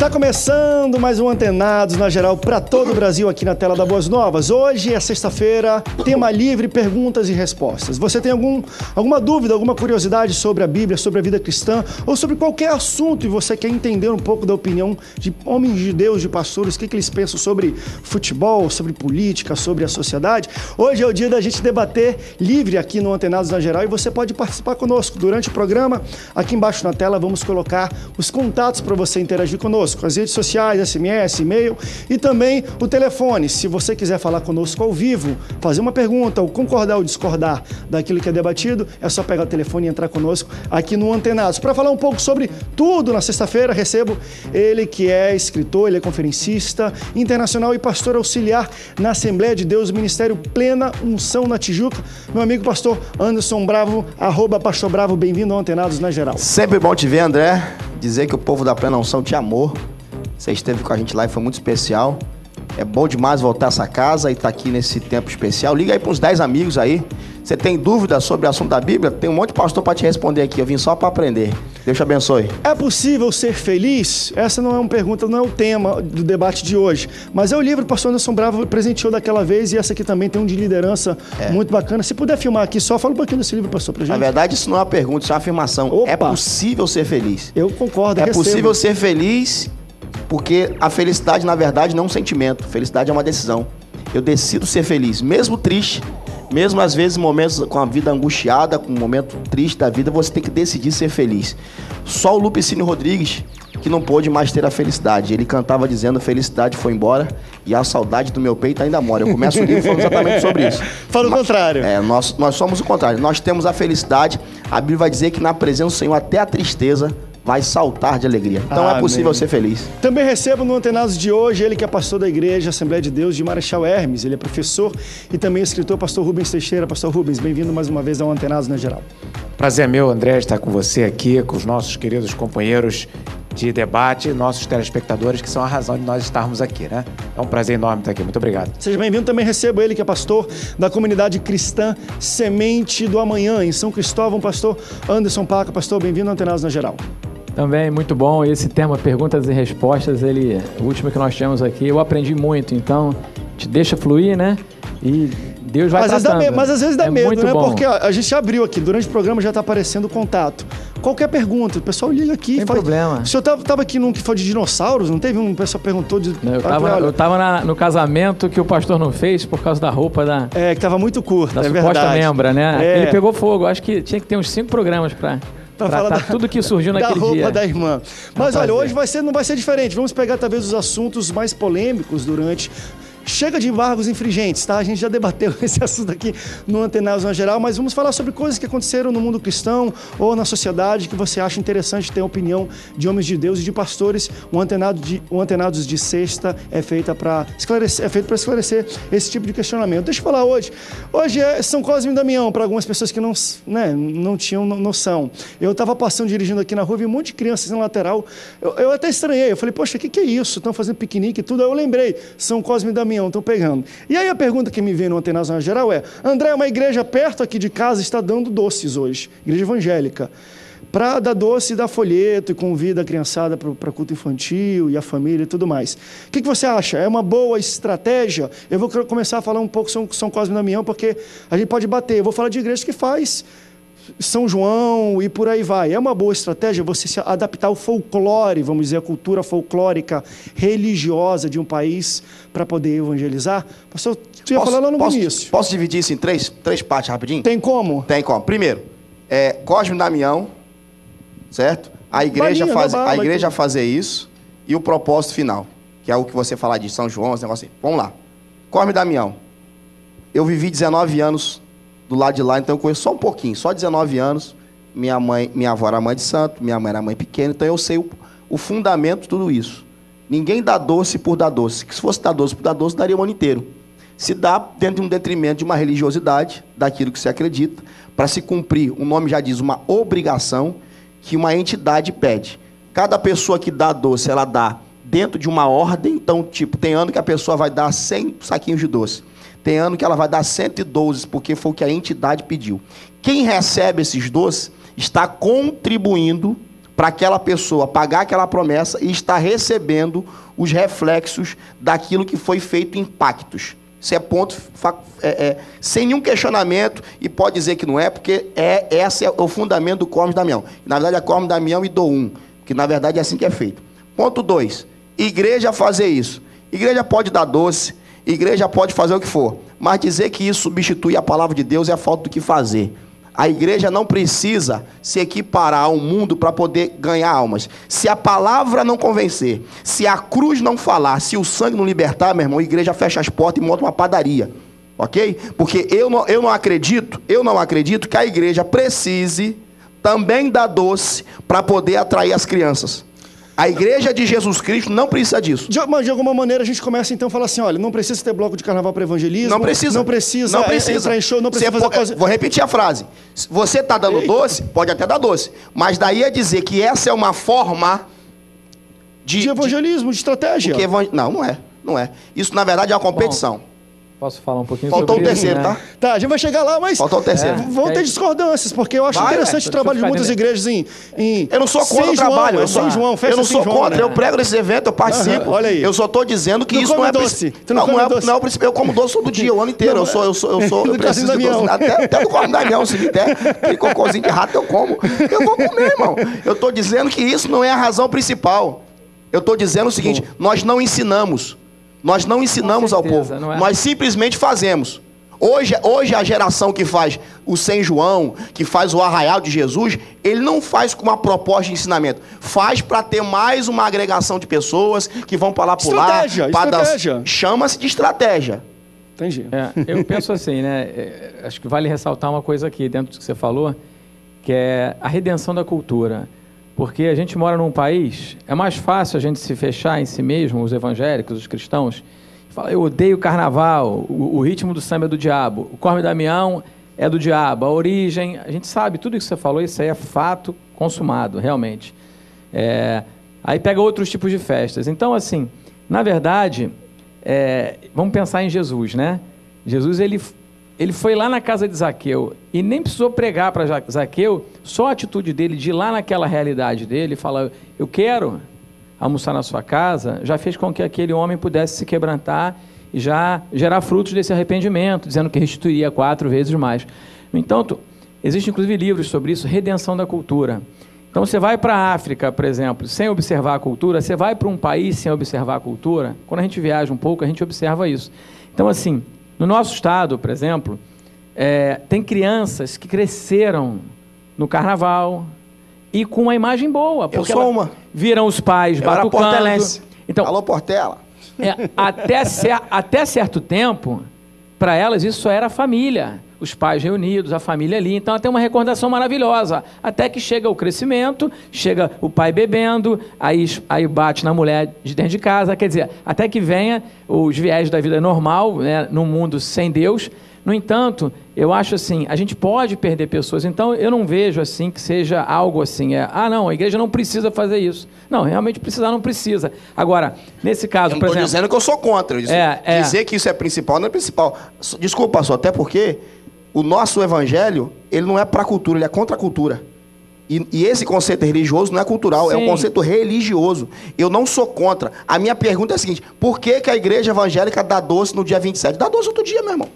Está começando mais um Antenados na Geral para todo o Brasil aqui na tela da Boas Novas. Hoje é sexta-feira, tema livre, perguntas e respostas. Você tem alguma dúvida, alguma curiosidade sobre a Bíblia, sobre a vida cristã ou sobre qualquer assunto e você quer entender um pouco da opinião de homens de Deus, de pastores, o que eles pensam sobre futebol, sobre política, sobre a sociedade? Hoje é o dia da gente debater livre aqui no Antenados na Geral e você pode participar conosco durante o programa. Aqui embaixo na tela vamos colocar os contatos para você interagir conosco. As redes sociais, SMS, e-mail e também o telefone. Se você quiser falar conosco ao vivo, fazer uma pergunta ou concordar ou discordar daquilo que é debatido, é só pegar o telefone e entrar conosco aqui no Antenados. Para falar um pouco sobre tudo, na sexta-feira recebo ele que é escritor, ele é conferencista internacional e pastor auxiliar na Assembleia de Deus, Ministério Plena Unção na Tijuca. Meu amigo pastor Anderson Bravo, @pastor Bravo, bem-vindo ao Antenados na Geral. Sempre bom te ver, André. Dizer que o povo da Plena Unção te amou. Você esteve com a gente lá e foi muito especial. É bom demais voltar a essa casa e estar aqui nesse tempo especial. Liga aí para uns 10 amigos aí. Você tem dúvidas sobre o assunto da Bíblia? Tem um monte de pastor para te responder aqui. Eu vim só para aprender. Deus te abençoe. É possível ser feliz? Essa não é uma pergunta, não é o tema do debate de hoje. Mas é o livro que o pastor Anderson Bravo presenteou daquela vez e essa aqui também tem um de liderança muito bacana. Se puder filmar aqui só, fala um pouquinho desse livro, pastor, pra gente. Na verdade, isso não é uma pergunta, isso é uma afirmação. Opa. É possível ser feliz. Eu concordo. É possível ser feliz porque a felicidade, na verdade, não é um sentimento. Felicidade é uma decisão. Eu decido ser feliz, mesmo triste. Mesmo às vezes momentos com a vida angustiada, com um momento triste da vida, você tem que decidir ser feliz. Só o Lupicínio Rodrigues que não pôde mais ter a felicidade. Ele cantava dizendo: felicidade foi embora e a saudade do meu peito ainda mora. Eu começo o livro falando exatamente sobre isso. Fala o contrário. Nós somos o contrário. Nós temos a felicidade. A Bíblia vai dizer que na presença do Senhor até a tristeza vai saltar de alegria. Então é possível ser feliz. Também recebo no Antenados de hoje ele que é pastor da Igreja Assembleia de Deus de Marechal Hermes. Ele é professor e também escritor, pastor Rubens Teixeira. Pastor Rubens, bem-vindo mais uma vez ao Antenados na Geral. Prazer é meu, André, estar com você aqui, com os nossos queridos companheiros de debate, nossos telespectadores, que são a razão de nós estarmos aqui, né? É um prazer enorme estar aqui. Muito obrigado. Seja bem-vindo. Também recebo ele que é pastor da comunidade cristã Semente do Amanhã, em São Cristóvão, pastor Anderson Paca. Pastor, bem-vindo ao Antenados na Geral. Também, muito bom. Esse tema, perguntas e respostas, o último que nós tivemos aqui, eu aprendi muito, então te deixa fluir, né? E Deus vai tratando. Mas às vezes dá medo, né? Bom. Porque a gente abriu aqui, durante o programa já está aparecendo o contato. Qualquer pergunta, o pessoal liga aqui. Tem problema. O senhor estava aqui num que foi de dinossauros, não teve? Um pessoal perguntou de... Eu estava no casamento que o pastor não fez por causa da roupa da... que estava muito curta, da suposta membra, né? Ele pegou fogo. Acho que tinha que ter uns 5 programas para tratar tudo que surgiu naquele dia. Da roupa da irmã. Mas olha, hoje não vai ser diferente. Vamos pegar talvez os assuntos mais polêmicos durante... Chega de embargos infringentes, tá? A gente já debateu esse assunto aqui no Antenados na Geral, mas vamos falar sobre coisas que aconteceram no mundo cristão ou na sociedade que você acha interessante ter a opinião de homens de Deus e de pastores. O Antenados de sexta é feito para esclarecer esse tipo de questionamento. Deixa eu falar hoje. Hoje é São Cosme e Damião, para algumas pessoas que não tinham noção. Eu estava passando, dirigindo aqui na rua, vi um monte de crianças na lateral. Eu até estranhei. Eu falei, poxa, o que é isso? Estão fazendo piquenique e tudo. Aí eu lembrei, São Cosme e Damião. Estão pegando. E aí a pergunta que me vem no Antenados na Geral é: André, uma igreja perto aqui de casa está dando doces hoje, igreja evangélica, para dar doce e dar folheto e convida a criançada para culto infantil e a família e tudo mais. O que você acha? É uma boa estratégia? Eu vou começar a falar um pouco sobre São Cosme e Damião, porque a gente pode bater. Eu vou falar de igreja que faz São João e por aí vai. É uma boa estratégia você se adaptar ao folclore, vamos dizer, a cultura folclórica religiosa de um país para poder evangelizar? Pastor, você ia falar lá no início. Posso dividir isso em três partes rapidinho? Tem como? Tem como. Primeiro, Cosme e Damião, certo? A igreja fazer isso e o propósito final, que é o que você falar de São João, esse negócio assim. Vamos lá. Cosme e Damião. Eu vivi 19 anos do lado de lá, então eu conheço só um pouquinho, só 19 anos. Minha avó era mãe de santo, minha mãe era mãe pequena, então eu sei o fundamento de tudo isso. Ninguém dá doce por dar doce. Se fosse dar doce por dar doce, daria o ano inteiro. Se dá dentro de um detrimento de uma religiosidade, daquilo que se acredita, para se cumprir, o nome já diz, uma obrigação que uma entidade pede. Cada pessoa que dá doce, ela dá dentro de uma ordem, então, tipo, tem ano que a pessoa vai dar 100 saquinhos de doce. Tem ano que ela vai dar 112, porque foi o que a entidade pediu. Quem recebe esses doces está contribuindo para aquela pessoa pagar aquela promessa e estar recebendo os reflexos daquilo que foi feito em pactos. Isso é ponto sem nenhum questionamento, e pode dizer que não é, porque esse é o fundamento do Cosme Damião. Na verdade, é Cosme Damião e Dom, que na verdade é assim que é feito. Ponto 2. Igreja fazer isso. Igreja pode dar doce, igreja pode fazer o que for, mas dizer que isso substitui a palavra de Deus é a falta do que fazer. A igreja não precisa se equiparar ao mundo para poder ganhar almas. Se a palavra não convencer, se a cruz não falar, se o sangue não libertar, meu irmão, a igreja fecha as portas e monta uma padaria. Ok? Porque eu não acredito que a igreja precise também dar doce para poder atrair as crianças. A igreja de Jesus Cristo não precisa disso. Mas de alguma maneira a gente começa então a falar assim, olha, não precisa ter bloco de carnaval para evangelismo. Não precisa. Não precisa entrar em show, não precisa fazer coisa... Vou repetir a frase. Você está dando doce, pode até dar doce. Mas daí é dizer que essa é uma forma de evangelismo, de estratégia. Não é. Não é. Isso, na verdade, é uma competição. Bom, posso falar um pouquinho Faltou sobre o terceiro, isso, né? Tá, a gente vai chegar lá, mas... Faltou o terceiro. Vão ter discordâncias, porque eu acho interessante o trabalho de muitas igrejas em eu não sou contra o trabalho. Eu não sou contra. Eu prego nesse evento, eu participo. Olha aí. Eu só estou dizendo que isso não é... doce. Não é o principal. Eu como doce todo dia, o ano inteiro. Eu preciso de doce. Até do Cosme Damião, se me der aquele cocôzinho de rato, eu como. Eu vou comer, irmão. Eu estou dizendo que isso não é a razão principal. Eu estou dizendo o seguinte, nós não ensinamos. Nós não ensinamos ao povo, nós simplesmente fazemos. Hoje a geração que faz o São João, que faz o Arraial de Jesus, ele não faz com uma proposta de ensinamento. Faz para ter mais uma agregação de pessoas que vão para lá pular. Estratégia. Chama-se de estratégia. Entendi. Eu penso assim, né? Acho que vale ressaltar uma coisa aqui dentro do que você falou, que é a redenção da cultura. Porque a gente mora num país, é mais fácil a gente se fechar em si mesmo, os evangélicos, os cristãos, e falar, eu odeio o carnaval, o ritmo do samba é do diabo, o Cosme Damião é do diabo, a origem, a gente sabe, tudo isso que você falou, isso aí é fato consumado, realmente. Aí pega outros tipos de festas. Então, assim, na verdade, vamos pensar em Jesus, né? Jesus, ele foi lá na casa de Zaqueu e nem precisou pregar para Zaqueu, só a atitude dele de ir lá naquela realidade dele e falar, eu quero almoçar na sua casa, já fez com que aquele homem pudesse se quebrantar e já gerar frutos desse arrependimento, dizendo que restituiria 4 vezes mais. No entanto, existem inclusive livros sobre isso, redenção da cultura. Então você vai para a África, por exemplo, sem observar a cultura, você vai para um país sem observar a cultura, quando a gente viaja um pouco, a gente observa isso. Então, assim, no nosso estado, por exemplo, tem crianças que cresceram no carnaval e com uma imagem boa. Porque eu sou uma. Viram os pais batucando. Então, alô, Portela. Até certo tempo, para elas isso só era a família. Os pais reunidos, a família ali. Então, ela tem uma recordação maravilhosa. Até que chega o crescimento, chega o pai bebendo, aí bate na mulher de dentro de casa. Quer dizer, até que venha os viés da vida normal, né, num mundo sem Deus. No entanto, eu acho assim, a gente pode perder pessoas. Então, eu não vejo assim que seja algo assim. Não, a igreja não precisa fazer isso. Não, realmente precisar não precisa. Agora, nesse caso, por exemplo... Eu não estou dizendo que eu sou contra. Dizer que isso é principal não é principal. Desculpa, pastor, até porque... O nosso evangelho, ele não é para a cultura, ele é contra a cultura. E esse conceito religioso não é cultural, é um conceito religioso. Eu não sou contra. A minha pergunta é a seguinte, por que a igreja evangélica dá doce no dia 27? Dá doce outro dia, meu irmão.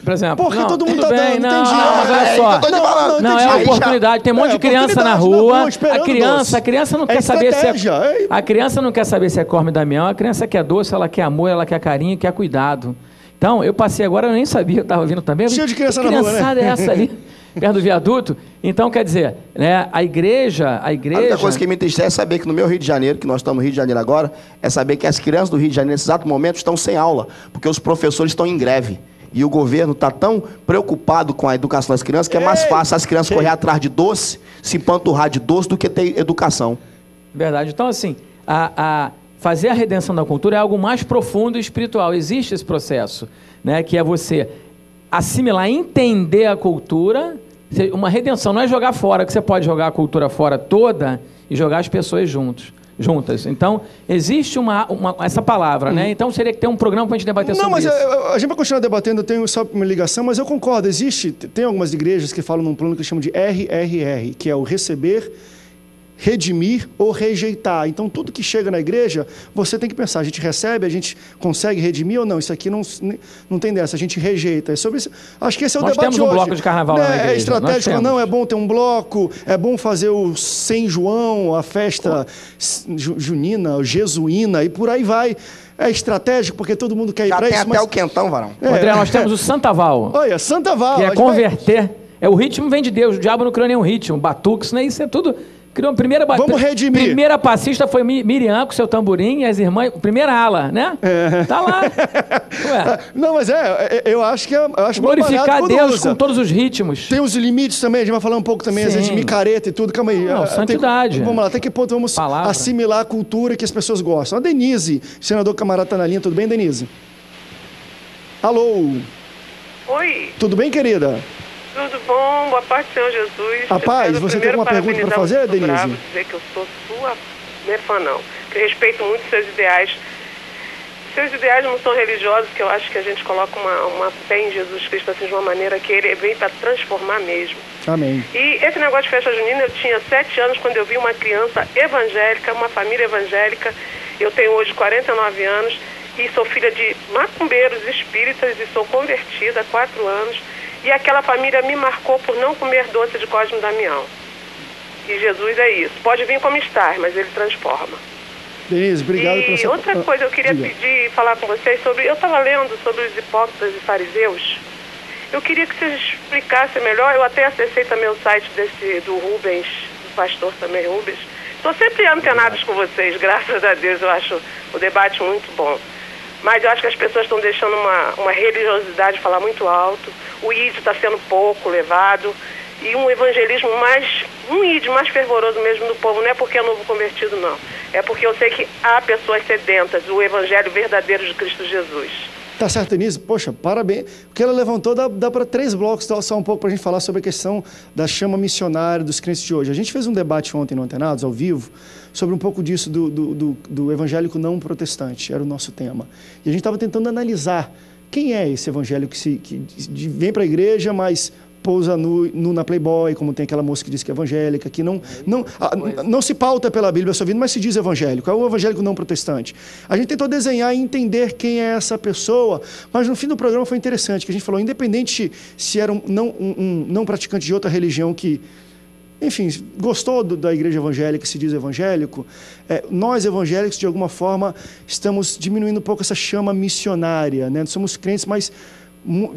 Por exemplo, porque todo mundo tá bem, dando, não, mas olha só. Não, é uma oportunidade. Tem um monte de criança na rua. A criança não quer saber se a criança não quer saber se é Cosme Damião. A criança quer doce, ela quer amor, ela quer carinho, quer cuidado. Então, eu passei agora, eu nem sabia, eu estava vindo também. Cheio de criança na rua, né? Que criançada é essa ali, perto do viaduto? Então, quer dizer, né, a igreja... A única coisa que me entristece é saber que no meu Rio de Janeiro, que nós estamos no Rio de Janeiro agora, é saber que as crianças do Rio de Janeiro, nesse exato momento, estão sem aula, porque os professores estão em greve. E o governo está tão preocupado com a educação das crianças que é mais fácil as crianças correr atrás de doce, se empanturrar de doce, do que ter educação. Verdade. Então, assim, fazer a redenção da cultura é algo mais profundo e espiritual. Existe esse processo, né, que é você assimilar, entender a cultura. Uma redenção não é jogar fora, que você pode jogar a cultura fora toda e jogar as pessoas juntas. Então, existe essa palavra, né? Então, seria que ter um programa para a gente debater sobre isso. Não, mas a gente vai continuar debatendo, eu tenho só uma ligação, mas eu concordo, tem algumas igrejas que falam num plano que chamam de RRR, que é o receber, redimir ou rejeitar. Então, tudo que chega na igreja, você tem que pensar, a gente recebe, a gente consegue redimir ou não? Isso aqui não tem dessa, a gente rejeita. É sobre isso. Acho que esse é o debate hoje. Nós temos um bloco de carnaval na igreja. É estratégico ou não? É bom ter um bloco? É bom fazer o São João, a festa junina, jesuína, e por aí vai. É estratégico, porque todo mundo quer ir para isso. Já tem até o quentão, varão. André, nós temos o Santaval. Olha, Santaval. Que é converter. O ritmo vem de Deus. O diabo não criou nenhum ritmo. Batuque, isso é tudo... Criou a primeira Vamos redimir. Primeira passista foi Miriam com seu tamborim e as irmãs... Primeira ala, né? Tá lá. Ué. Não, mas eu acho que glorificar Deus com todos os ritmos. Tem os limites também, a gente vai falar um pouco também, às vezes, de micareta e tudo. Calma aí. Não, santidade. Vamos lá, até que ponto vamos assimilar a cultura que as pessoas gostam. A Denise, senador camarada, tá na linha. Tudo bem, Denise? Alô? Oi. Tudo bem, querida? Tudo bom, boa parte, Senhor Jesus. Rapaz, você tem alguma pergunta para fazer, Denise? Bravo, dizer que eu sou sua, não é fã não, que eu respeito muito seus ideais. Seus ideais não são religiosos, que eu acho que a gente coloca uma fé em Jesus Cristo assim, de uma maneira que ele vem para transformar mesmo. Amém. E esse negócio de festa junina, eu tinha 7 anos quando eu vi uma criança evangélica, uma família evangélica. Eu tenho hoje 49 anos e sou filha de macumbeiros espíritas e sou convertida há 4 anos. E aquela família me marcou por não comer doce de Cosme e Damião. E Jesus é isso. Pode vir como está, mas ele transforma. Denise, obrigado pela sua... outra coisa eu queria pedir, falar com vocês sobre... Eu estava lendo sobre os hipócritas e fariseus. Eu queria que vocês explicassem melhor. Eu até acessei também o site do Rubens, do pastor também Rubens. Estou sempre antenados com vocês, graças a Deus. Eu acho o debate muito bom. Mas eu acho que as pessoas estão deixando uma religiosidade falar muito alto. O ID está sendo pouco levado. E um evangelismo um ID mais fervoroso mesmo do povo. Não é porque é novo convertido, não. É porque eu sei que há pessoas sedentas do evangelho verdadeiro de Cristo Jesus. Tá certo, Denise. Poxa, parabéns. O que ela levantou dá para 3 blocos, só um pouco para a gente falar sobre a questão da chama missionária dos crentes de hoje. A gente fez um debate ontem no Antenados, ao vivo, sobre um pouco disso do evangélico não protestante. Era o nosso tema. E a gente estava tentando analisar quem é esse evangélico que vem para a igreja, mas pousa nu na Playboy, como tem aquela moça que diz que é evangélica, que não se pauta pela Bíblia a sua vida, mas se diz evangélico. É o evangélico não protestante. A gente tentou desenhar e entender quem é essa pessoa, mas no fim do programa foi interessante, que a gente falou, independente se era um não praticante de outra religião que, enfim, gostou da igreja evangélica, se diz evangélico, nós evangélicos, de alguma forma, estamos diminuindo um pouco essa chama missionária, né? Somos crentes, mas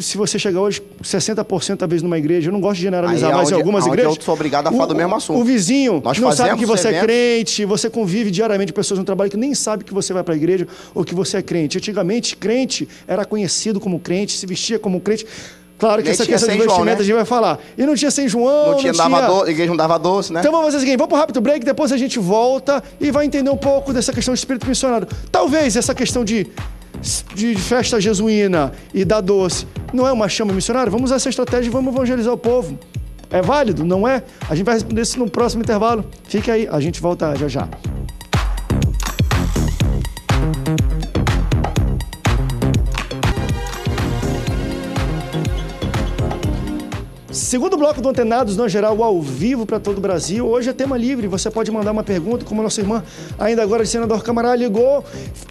se você chegar hoje 60% talvez numa igreja, eu não gosto de generalizar, mas em algumas igrejas... Eu sou obrigado a falar do mesmo assunto. O vizinho não sabe que você é crente, você convive diariamente com pessoas no trabalho que nem sabe que você vai para a igreja ou que você é crente. Antigamente, crente era conhecido como crente, se vestia como crente. Claro que essa questão de vestimenta, né? A gente vai falar. E não tinha São João, a igreja não dava doce, né? Então vamos fazer o seguinte, vamos para um rápido break, depois a gente volta e vai entender um pouco dessa questão de espírito missionário. Talvez essa questão de festa jesuína e dar doce não é uma chama missionária? Vamos usar essa estratégia e vamos evangelizar o povo. É válido? Não é? A gente vai responder isso no próximo intervalo. Fique aí, a gente volta já já. Segundo bloco do Antenados, no geral, ao vivo para todo o Brasil. Hoje é tema livre, você pode mandar uma pergunta, como a nossa irmã, ainda agora, de senador Camará, ligou,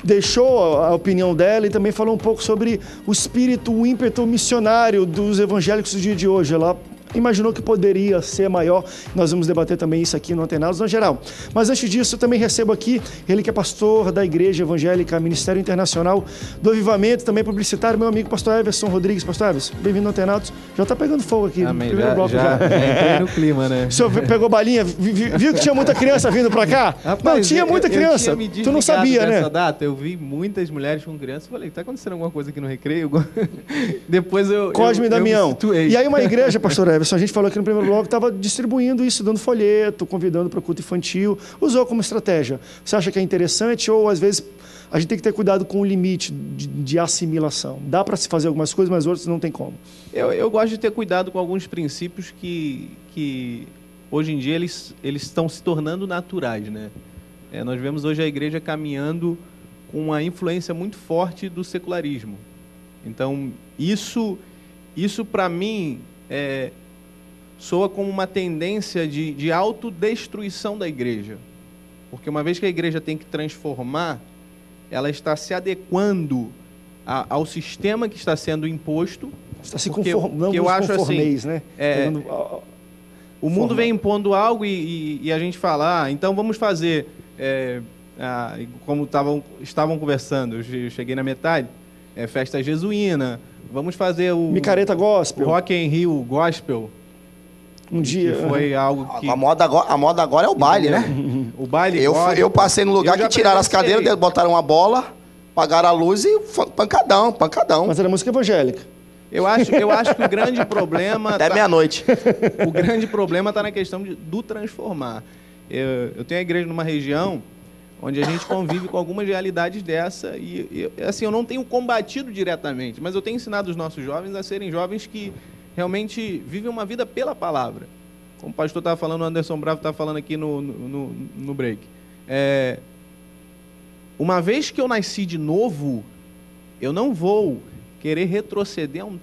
deixou a opinião dela e também falou um pouco sobre o espírito, o ímpeto missionário dos evangélicos do dia de hoje. Ela imaginou que poderia ser maior. Nós vamos debater também isso aqui no Antenados, no geral. Mas antes disso, eu também recebo aqui ele que é pastor da Igreja Evangélica Ministério Internacional do Avivamento, também publicitário, meu amigo pastor Everson Rodrigues. Pastor Everson, bem-vindo ao Antenados. Já está pegando fogo aqui. Amém. Primeiro bloco já. Entrei no clima, né? O senhor pegou balinha? Viu que tinha muita criança vindo para cá? Rapaz, não, tinha muita criança. Tu não sabia, né? Data, eu vi muitas mulheres com crianças. Falei, tá acontecendo alguma coisa aqui no recreio? Depois Cosme e Damião. E aí uma igreja, pastor Everson, a gente falou aqui no primeiro bloco, estava distribuindo isso, dando folheto, convidando para o culto infantil, usou como estratégia. Você acha que é interessante ou, às vezes, a gente tem que ter cuidado com o limite de assimilação? Dá para se fazer algumas coisas, mas outras não tem como. Eu gosto de ter cuidado com alguns princípios que hoje em dia, eles estão se tornando naturais, né? Nós vemos hoje a igreja caminhando com uma influência muito forte do secularismo. Então, isso para mim, soa como uma tendência de autodestruição da igreja. Porque uma vez que a igreja tem que transformar, ela está se adequando ao sistema que está sendo imposto. Está se conformando, eu acho conformeis, assim, né? O mundo vem impondo algo e a gente fala, então vamos fazer, como estavam conversando, eu cheguei na metade, festa jesuína, vamos fazer o... Micareta Gospel. O Rock in Rio Gospel. Um dia. Que foi algo que... A moda agora é o baile, né? O baile eu passei no lugar que tiraram as cadeiras, botaram uma bola, pagaram a luz e pancadão. Mas era música evangélica. Eu acho que o grande problema... Até meia-noite. O grande problema está na questão do transformar. Eu tenho a igreja numa região onde a gente convive com algumas realidades dessa e assim, eu não tenho combatido diretamente, mas eu tenho ensinado os nossos jovens a serem jovens que realmente vivem uma vida pela palavra. Como o pastor estava falando, o Anderson Bravo estava falando aqui no break. Uma vez que eu nasci de novo, eu não vou querer retroceder a um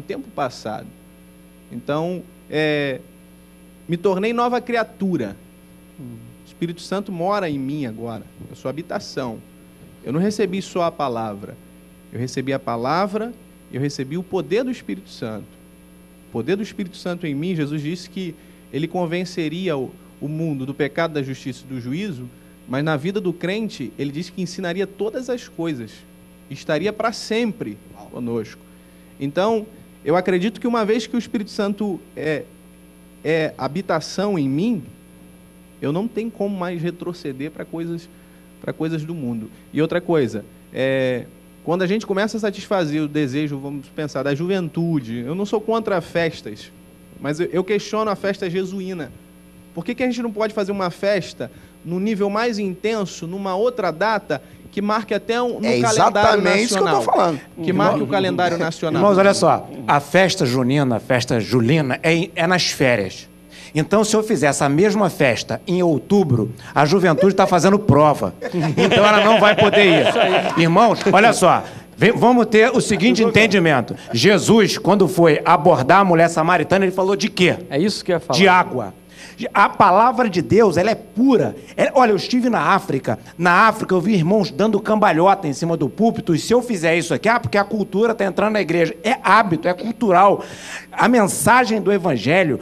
tempo passado. Então, me tornei nova criatura. O Espírito Santo mora em mim agora. Eu sou habitação. Eu não recebi só a palavra. Eu recebi a palavra, eu recebi o poder do Espírito Santo. O poder do Espírito Santo em mim, Jesus disse que ele convenceria o mundo do pecado, da justiça e do juízo, mas na vida do crente, ele disse que ensinaria todas as coisas. Estaria para sempre conosco. Então, eu acredito que uma vez que o Espírito Santo é habitação em mim, eu não tenho como mais retroceder para coisas do mundo. E outra coisa, quando a gente começa a satisfazer o desejo, vamos pensar, da juventude, eu não sou contra festas, mas eu questiono a festa jesuína. Por que a gente não pode fazer uma festa no nível mais intenso, numa outra data, que marque até no calendário nacional? É exatamente isso que eu estou falando. Que marque o calendário nacional. Irmãos, olha só, a festa junina, a festa julina, é nas férias. Então, se eu fizer essa mesma festa em outubro, a juventude está fazendo prova. Então, ela não vai poder ir. Irmãos, olha só, vamos ter o seguinte entendimento. Jesus, quando foi abordar a mulher samaritana, ele falou de quê? É isso que eu ia falar. De água. A palavra de Deus, ela é pura. Olha, eu estive na África. Na África, eu vi irmãos dando cambalhota em cima do púlpito. E se eu fizer isso aqui, porque a cultura está entrando na igreja. É hábito, é cultural. A mensagem do evangelho...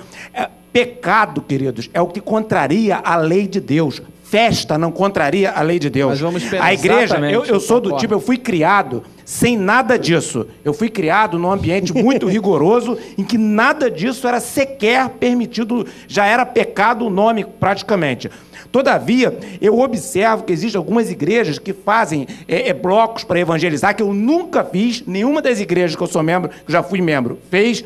Pecado, queridos, é o que contraria a lei de Deus. Festa não contraria a lei de Deus. Mas vamos pensar, a igreja, eu sou do tipo, eu fui criado sem nada disso. Eu fui criado num ambiente muito rigoroso, em que nada disso era sequer permitido, já era pecado o nome praticamente. Todavia, eu observo que existem algumas igrejas que fazem blocos para evangelizar, que eu nunca fiz, nenhuma das igrejas que eu sou membro, que já fui membro, fez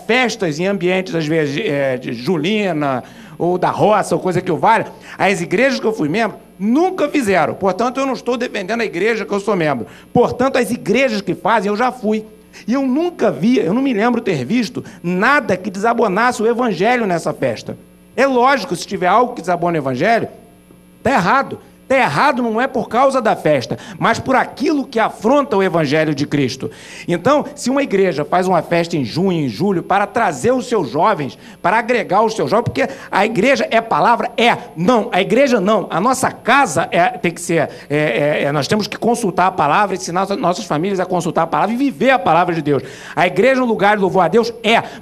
festas em ambientes, às vezes, de julina, ou da roça, ou coisa que eu valha. As igrejas que eu fui membro nunca fizeram. Portanto, eu não estou defendendo a igreja que eu sou membro. Portanto, as igrejas que fazem, eu já fui. E eu nunca vi, eu não me lembro ter visto nada que desabonasse o evangelho nessa festa. É lógico, se tiver algo que desabona o evangelho, está errado. Está errado não é por causa da festa, mas por aquilo que afronta o Evangelho de Cristo. Então, se uma igreja faz uma festa em junho, em julho, para trazer os seus jovens, para agregar os seus jovens, porque a igreja é palavra? Não, a igreja não. A nossa casa tem que ser... nós temos que consultar a palavra, ensinar nossas famílias a consultar a palavra e viver a palavra de Deus. A igreja é um lugar de louvor a Deus?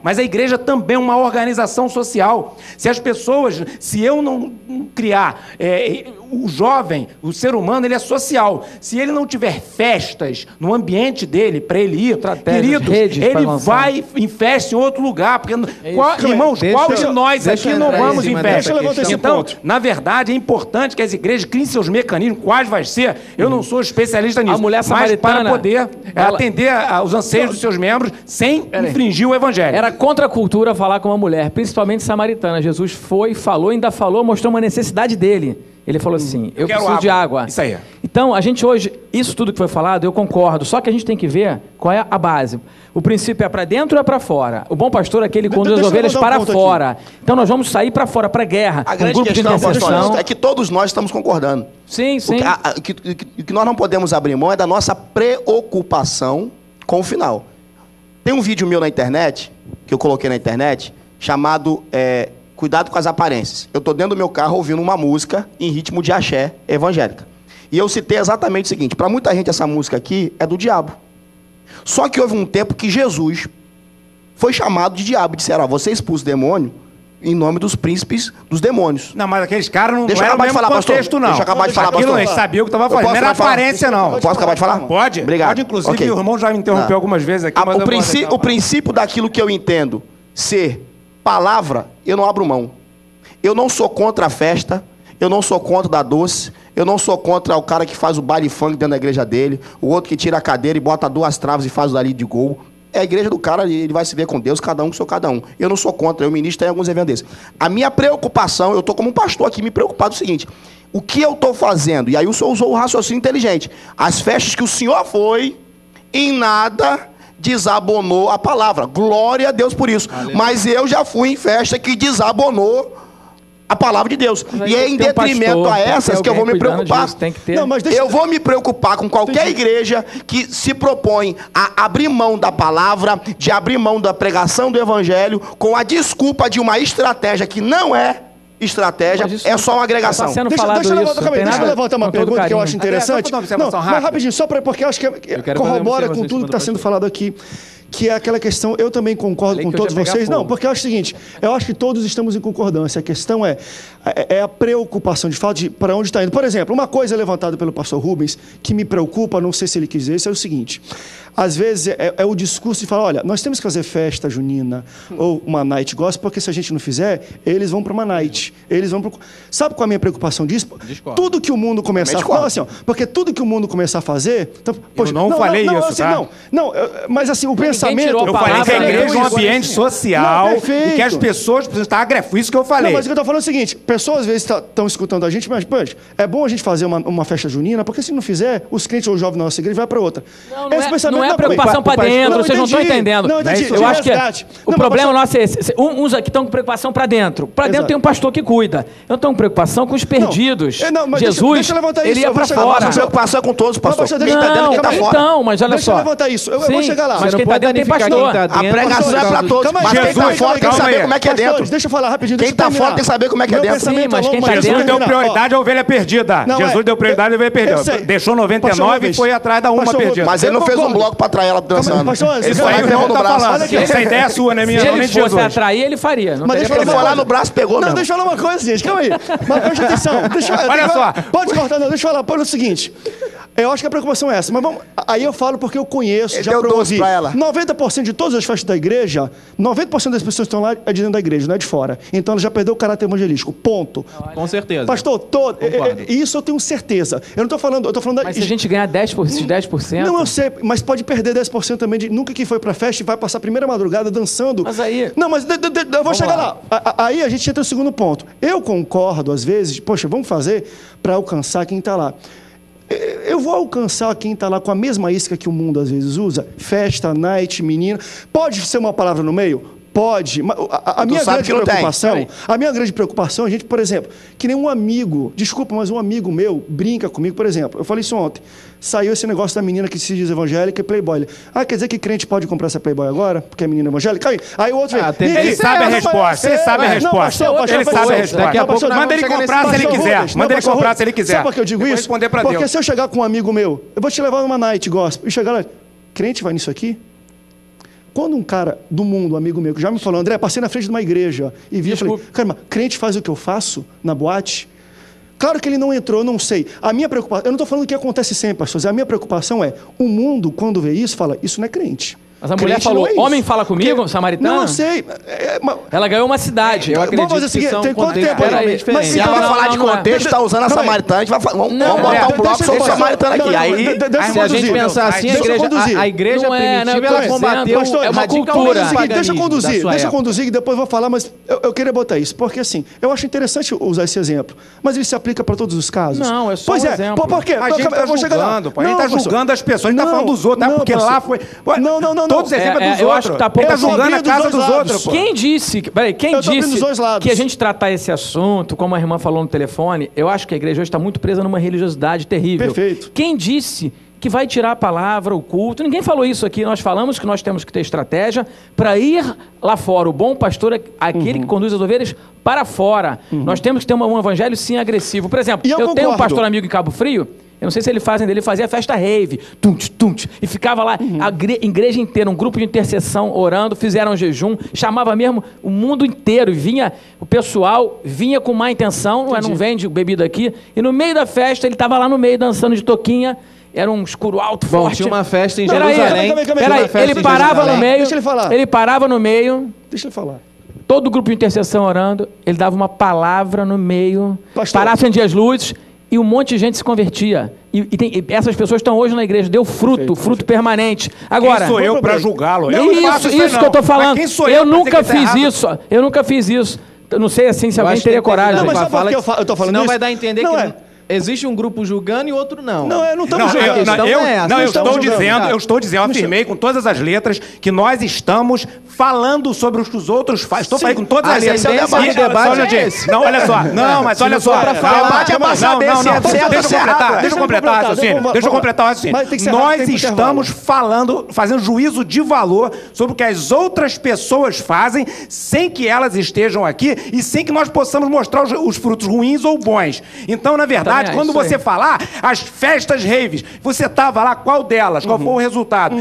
Mas a igreja também é uma organização social. Se eu não criar... o jovem, o ser humano, ele é social. Se ele não tiver festas no ambiente dele, para ele ir, queridos, ele vai em festa em outro lugar. Porque, irmãos, qual de nós aqui não vamos em festa? Então, na verdade, é importante que as igrejas criem seus mecanismos. Quais vai ser? Eu não sou especialista nisso. A mulher samaritana, mas para poder atender aos anseios dos seus membros sem infringir o evangelho. Era contra a cultura falar com uma mulher, principalmente samaritana. Jesus foi, falou, ainda falou, mostrou uma necessidade dele. Ele falou assim, eu preciso de água. Isso aí. Então, a gente hoje, isso tudo que foi falado, eu concordo, só que a gente tem que ver qual é a base. O princípio é para dentro ou é para fora? O bom pastor é aquele que conduz as ovelhas para fora. Aqui. Então, nós vamos sair para fora, para a guerra. A grande questão, pastor, é que todos nós estamos concordando. Sim, sim. O que nós não podemos abrir mão é da nossa preocupação com o final. Tem um vídeo meu na internet que eu coloquei na internet, chamado Cuidado com as Aparências. Eu estou dentro do meu carro ouvindo uma música em ritmo de axé evangélica. E eu citei exatamente o seguinte, para muita gente essa música aqui é do diabo. Só que houve um tempo que Jesus foi chamado de diabo. Disseram, você expulsa o demônio em nome dos príncipes dos demônios. Não, mas aqueles caras não Deixa eu eram acabar de falar, contexto, pastor. não. Deixa eu acabar de falar, Aquilo pastor. eles sabiam o que estava falando. Não era aparência, não. Posso acabar de falar? Pode. Obrigado. Pode, inclusive, Okay. o irmão já me interrompeu algumas vezes aqui. Mas O princípio daquilo que eu entendo ser palavra, eu não abro mão. Eu não sou contra a festa, eu não sou contra dar doce, eu não sou contra o cara que faz o baile funk dentro da igreja dele, o outro que tira a cadeira e bota 2 traves e faz o dali de gol. É a igreja do cara, ele vai se ver com Deus, cada um com seu cada um. Eu não sou contra, eu ministro em alguns eventos desses. A minha preocupação, eu estou como um pastor aqui me preocupado do seguinte, o que eu estou fazendo? E aí o senhor usou o raciocínio inteligente. As festas que o senhor foi, em nada desabonou a palavra. Glória a Deus por isso. Aleluia. Mas eu já fui em festa que desabonou a palavra de Deus. E é em detrimento a essas que eu vou me preocupar. Não, mas eu vou me preocupar com qualquer igreja que se propõe a abrir mão da palavra, de abrir mão da pregação do evangelho, com a desculpa de uma estratégia que não é estratégia, é só uma agregação. Tá deixa eu levantar uma pergunta que eu acho interessante. Não, mas rapidinho, só porque eu acho que corrobora com tudo que está sendo falado aqui. Que é aquela questão, eu também concordo com todos vocês. Não, porque eu acho o seguinte, eu acho que todos estamos em concordância. A questão é a preocupação de fato de para onde está indo. Por exemplo, uma coisa levantada pelo pastor Rubens que me preocupa, não sei se ele quis dizer isso, é o seguinte. Às vezes é o discurso de falar, olha, nós temos que fazer festa junina ou uma night gospel, porque se a gente não fizer, eles vão para uma night. Eles vão pro... Sabe qual é a minha preocupação disso? Discordo. Tudo que o mundo começar a fazer, assim, ó, porque tudo que o mundo começar a fazer... Então, poxa, eu não falei isso, assim, tá? Mas assim, o pensamento... Eu falei que a igreja é um ambiente social e que as pessoas precisam estar agressivas. Isso que eu falei. Não, mas o que eu estou falando é o seguinte, pessoas às vezes estão escutando a gente, mas, poxa, é bom a gente fazer uma festa junina, porque se não fizer, os crentes ou os jovens da nossa igreja vai para outra. Não é preocupação para dentro, vocês não estão entendendo. Não, entendi. Eu acho que o problema nosso é esse. Uns aqui estão com preocupação para dentro. Para dentro tem um pastor que cuida. Eu estou com preocupação com os perdidos. Jesus, ele ia para fora. A preocupação é com todos, pastor. Então, mas olha só. Deixa eu levantar isso. Eu vou chegar lá. Mas quem está dentro tem pastor. A pregação é para todos. Mas quem está fora tem que saber como é que é dentro. Deixa eu falar rapidinho. Quem está fora tem que saber como é que é dentro. Sim, mas quem está Jesus deu prioridade à ovelha perdida. Jesus deu prioridade à ovelha perdida. Deixou 99 e foi atrás da uma perdida. Mas ele não fez um bloco para atrair ela dançando. Ele foi no braço. Essa ideia é sua, né, minha? Se ele fosse atrair, ele faria. Mas ele foi lá no braço e pegou, não, deixa eu falar uma coisa, gente. Calma aí. Mas presta atenção. Olha só. Pode cortar, não. Deixa eu falar. Pô, é o seguinte. Eu acho que a preocupação é essa. Mas vamos, aí eu falo porque eu conheço, já promovi. 90% de todas as festas da igreja, 90% das pessoas que estão lá é de dentro da igreja, não é de fora. Então ela já perdeu o caráter evangelístico. Ponto. Com certeza. Pastor, isso eu tenho certeza. Eu não estou falando... Eu tô falando mas se a gente ganhar 10%... Não, eu sei, mas pode perder 10% também de nunca que foi pra festa e vai passar a primeira madrugada dançando. Mas aí... Não, mas eu vou chegar lá. Aí a gente entra no segundo ponto. Eu concordo, às vezes, poxa, vamos fazer para alcançar quem está lá. Eu vou alcançar quem está lá com a mesma isca que o mundo às vezes usa? Festa, night, menina. Pode ser uma palavra no meio? Pode. A minha grande preocupação, a gente, por exemplo, que nem um amigo, desculpa, mas um amigo meu brinca comigo, por exemplo, eu falei isso ontem, saiu esse negócio da menina que se diz evangélica e playboy. Quer dizer que crente pode comprar essa playboy agora? Porque é menina evangélica? Aí o outro vem... Ele sabe a resposta, ele sabe a resposta. Ele sabe a resposta. Manda ele comprar se ele quiser. Manda ele comprar se ele quiser. Sabe por que eu digo isso? Porque se eu chegar com um amigo meu, eu vou te levar numa night gospel, e chegar lá, crente vai nisso aqui? Quando um cara do mundo, um amigo meu, que já me falou, André, passei na frente de uma igreja e vi, eu falei, cara, mas crente faz o que eu faço na boate? Claro que ele não entrou, eu não sei. A minha preocupação, eu não estou falando o que acontece sempre, pastores, a minha preocupação é, o mundo, quando vê isso, fala, isso não é crente. Mas a mulher falou, homem fala comigo, porque... samaritana? Não, eu sei. Ela ganhou uma cidade. Eu acredito vamos fazer o seguinte, tem quanto tempo aí? Mas se ela vai falar de contexto, está usando a samaritana, a gente vai vamos botar um bloco sobre samaritana aqui. Aí, se a gente pensar assim, a igreja primitiva, ela combateu é uma cultura. Deixa eu conduzir, e depois vou falar, mas eu queria botar isso, porque assim, eu acho interessante usar esse exemplo, mas ele se aplica para todos os casos. Não, é só um exemplo. Por quê? A gente está julgando, a gente está julgando as pessoas, a gente está falando dos outros, porque lá foi... Não. Todos os exemplos é dos outros. Acho que tá pouco ele tá julgando a casa dos outros. Quem disse que a gente tratar esse assunto, como a irmã falou no telefone, eu acho que a igreja hoje está muito presa numa religiosidade terrível. Perfeito. Quem disse que vai tirar a palavra, o culto. Ninguém falou isso aqui. Nós falamos que nós temos que ter estratégia para ir lá fora. O bom pastor é aquele que conduz as ovelhas para fora. Nós temos que ter um evangelho, sim, agressivo. Por exemplo, eu tenho um pastor amigo em Cabo Frio. Eu não sei se ele fazia festa rave, e ficava lá, a igreja inteira, um grupo de intercessão orando, fizeram jejum, chamava mesmo o mundo inteiro, e vinha, o pessoal vinha com má intenção, não vende bebida aqui, e no meio da festa ele estava lá no meio dançando de toquinha, era um escuro alto, forte. Tinha uma festa em Jerusalém. Peraí, ele parava no meio, deixa ele falar. Ele parava no meio. Deixa ele falar. Todo o grupo de intercessão orando, ele dava uma palavra no meio, Pastor. parava, acendia as luzes, e um monte de gente se convertia. E essas pessoas estão hoje na igreja. Deu fruto permanente. Agora, quem sou eu para julgá-lo? Isso que eu estou falando. Eu nunca fiz isso. Eu nunca fiz isso. Eu não sei assim se alguém teria coragem. Não, mas sabe por que eu estou falando isso? Não vai dar a entender que existe um grupo julgando e outro não. Não, não estamos julgando. Eu estou dizendo, eu afirmei com todas as letras que nós estamos falando sobre o que os outros fazem. Estou falando com todas as letras. Não, olha só. Não, mas olha só. Deixa eu completar o raciocínio. Nós estamos fazendo juízo de valor sobre o que as outras pessoas fazem sem que elas estejam aqui e sem que nós possamos mostrar os frutos ruins ou bons. Então, na verdade, quando você falar as festas raves, você estava lá, qual delas? Qual foi o resultado?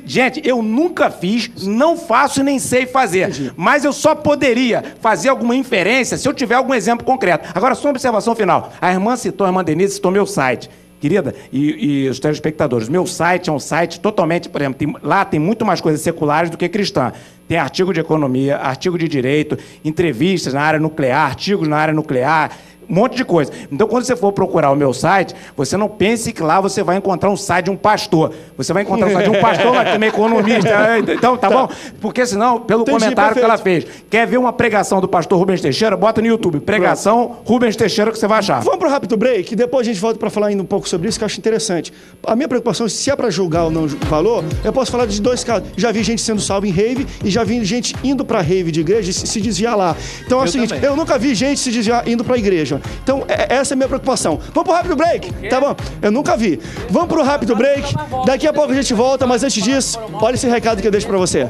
Gente, eu nunca fiz, não faço e nem sei fazer. Mas eu só poderia fazer alguma inferência se eu tiver algum exemplo concreto. Agora, só uma observação final. A irmã Denise citou meu site. Querida, e os telespectadores, meu site é um site totalmente, por exemplo, lá tem muito mais coisas seculares do que cristã. Tem artigo de economia, artigo de direito, entrevistas na área nuclear, artigos na área nuclear, um monte de coisa. Então, quando você for procurar o meu site, você não pense que lá você vai encontrar um site de um pastor. Você vai encontrar um site de um pastor, mas também economista. Então, tá bom? Porque senão, pelo comentário que ela fez, quer ver uma pregação do pastor Rubens Teixeira? Bota no YouTube, pregação Rubens Teixeira, que você vai achar. Vamos para o rápido break, depois a gente volta para falar ainda um pouco sobre isso, que eu acho interessante. A minha preocupação, se é para julgar ou não valor, eu posso falar de dois casos. Já vi gente sendo salva em rave e já vi gente indo para rave de igreja e se desviar lá. Então é o seguinte, eu nunca vi gente se desviar indo para a igreja. Então, essa é a minha preocupação. Vamos pro rápido break? Tá bom? Eu nunca vi. Vamos pro rápido break. Daqui a pouco a gente volta, mas antes disso, olha esse recado que eu deixo pra você.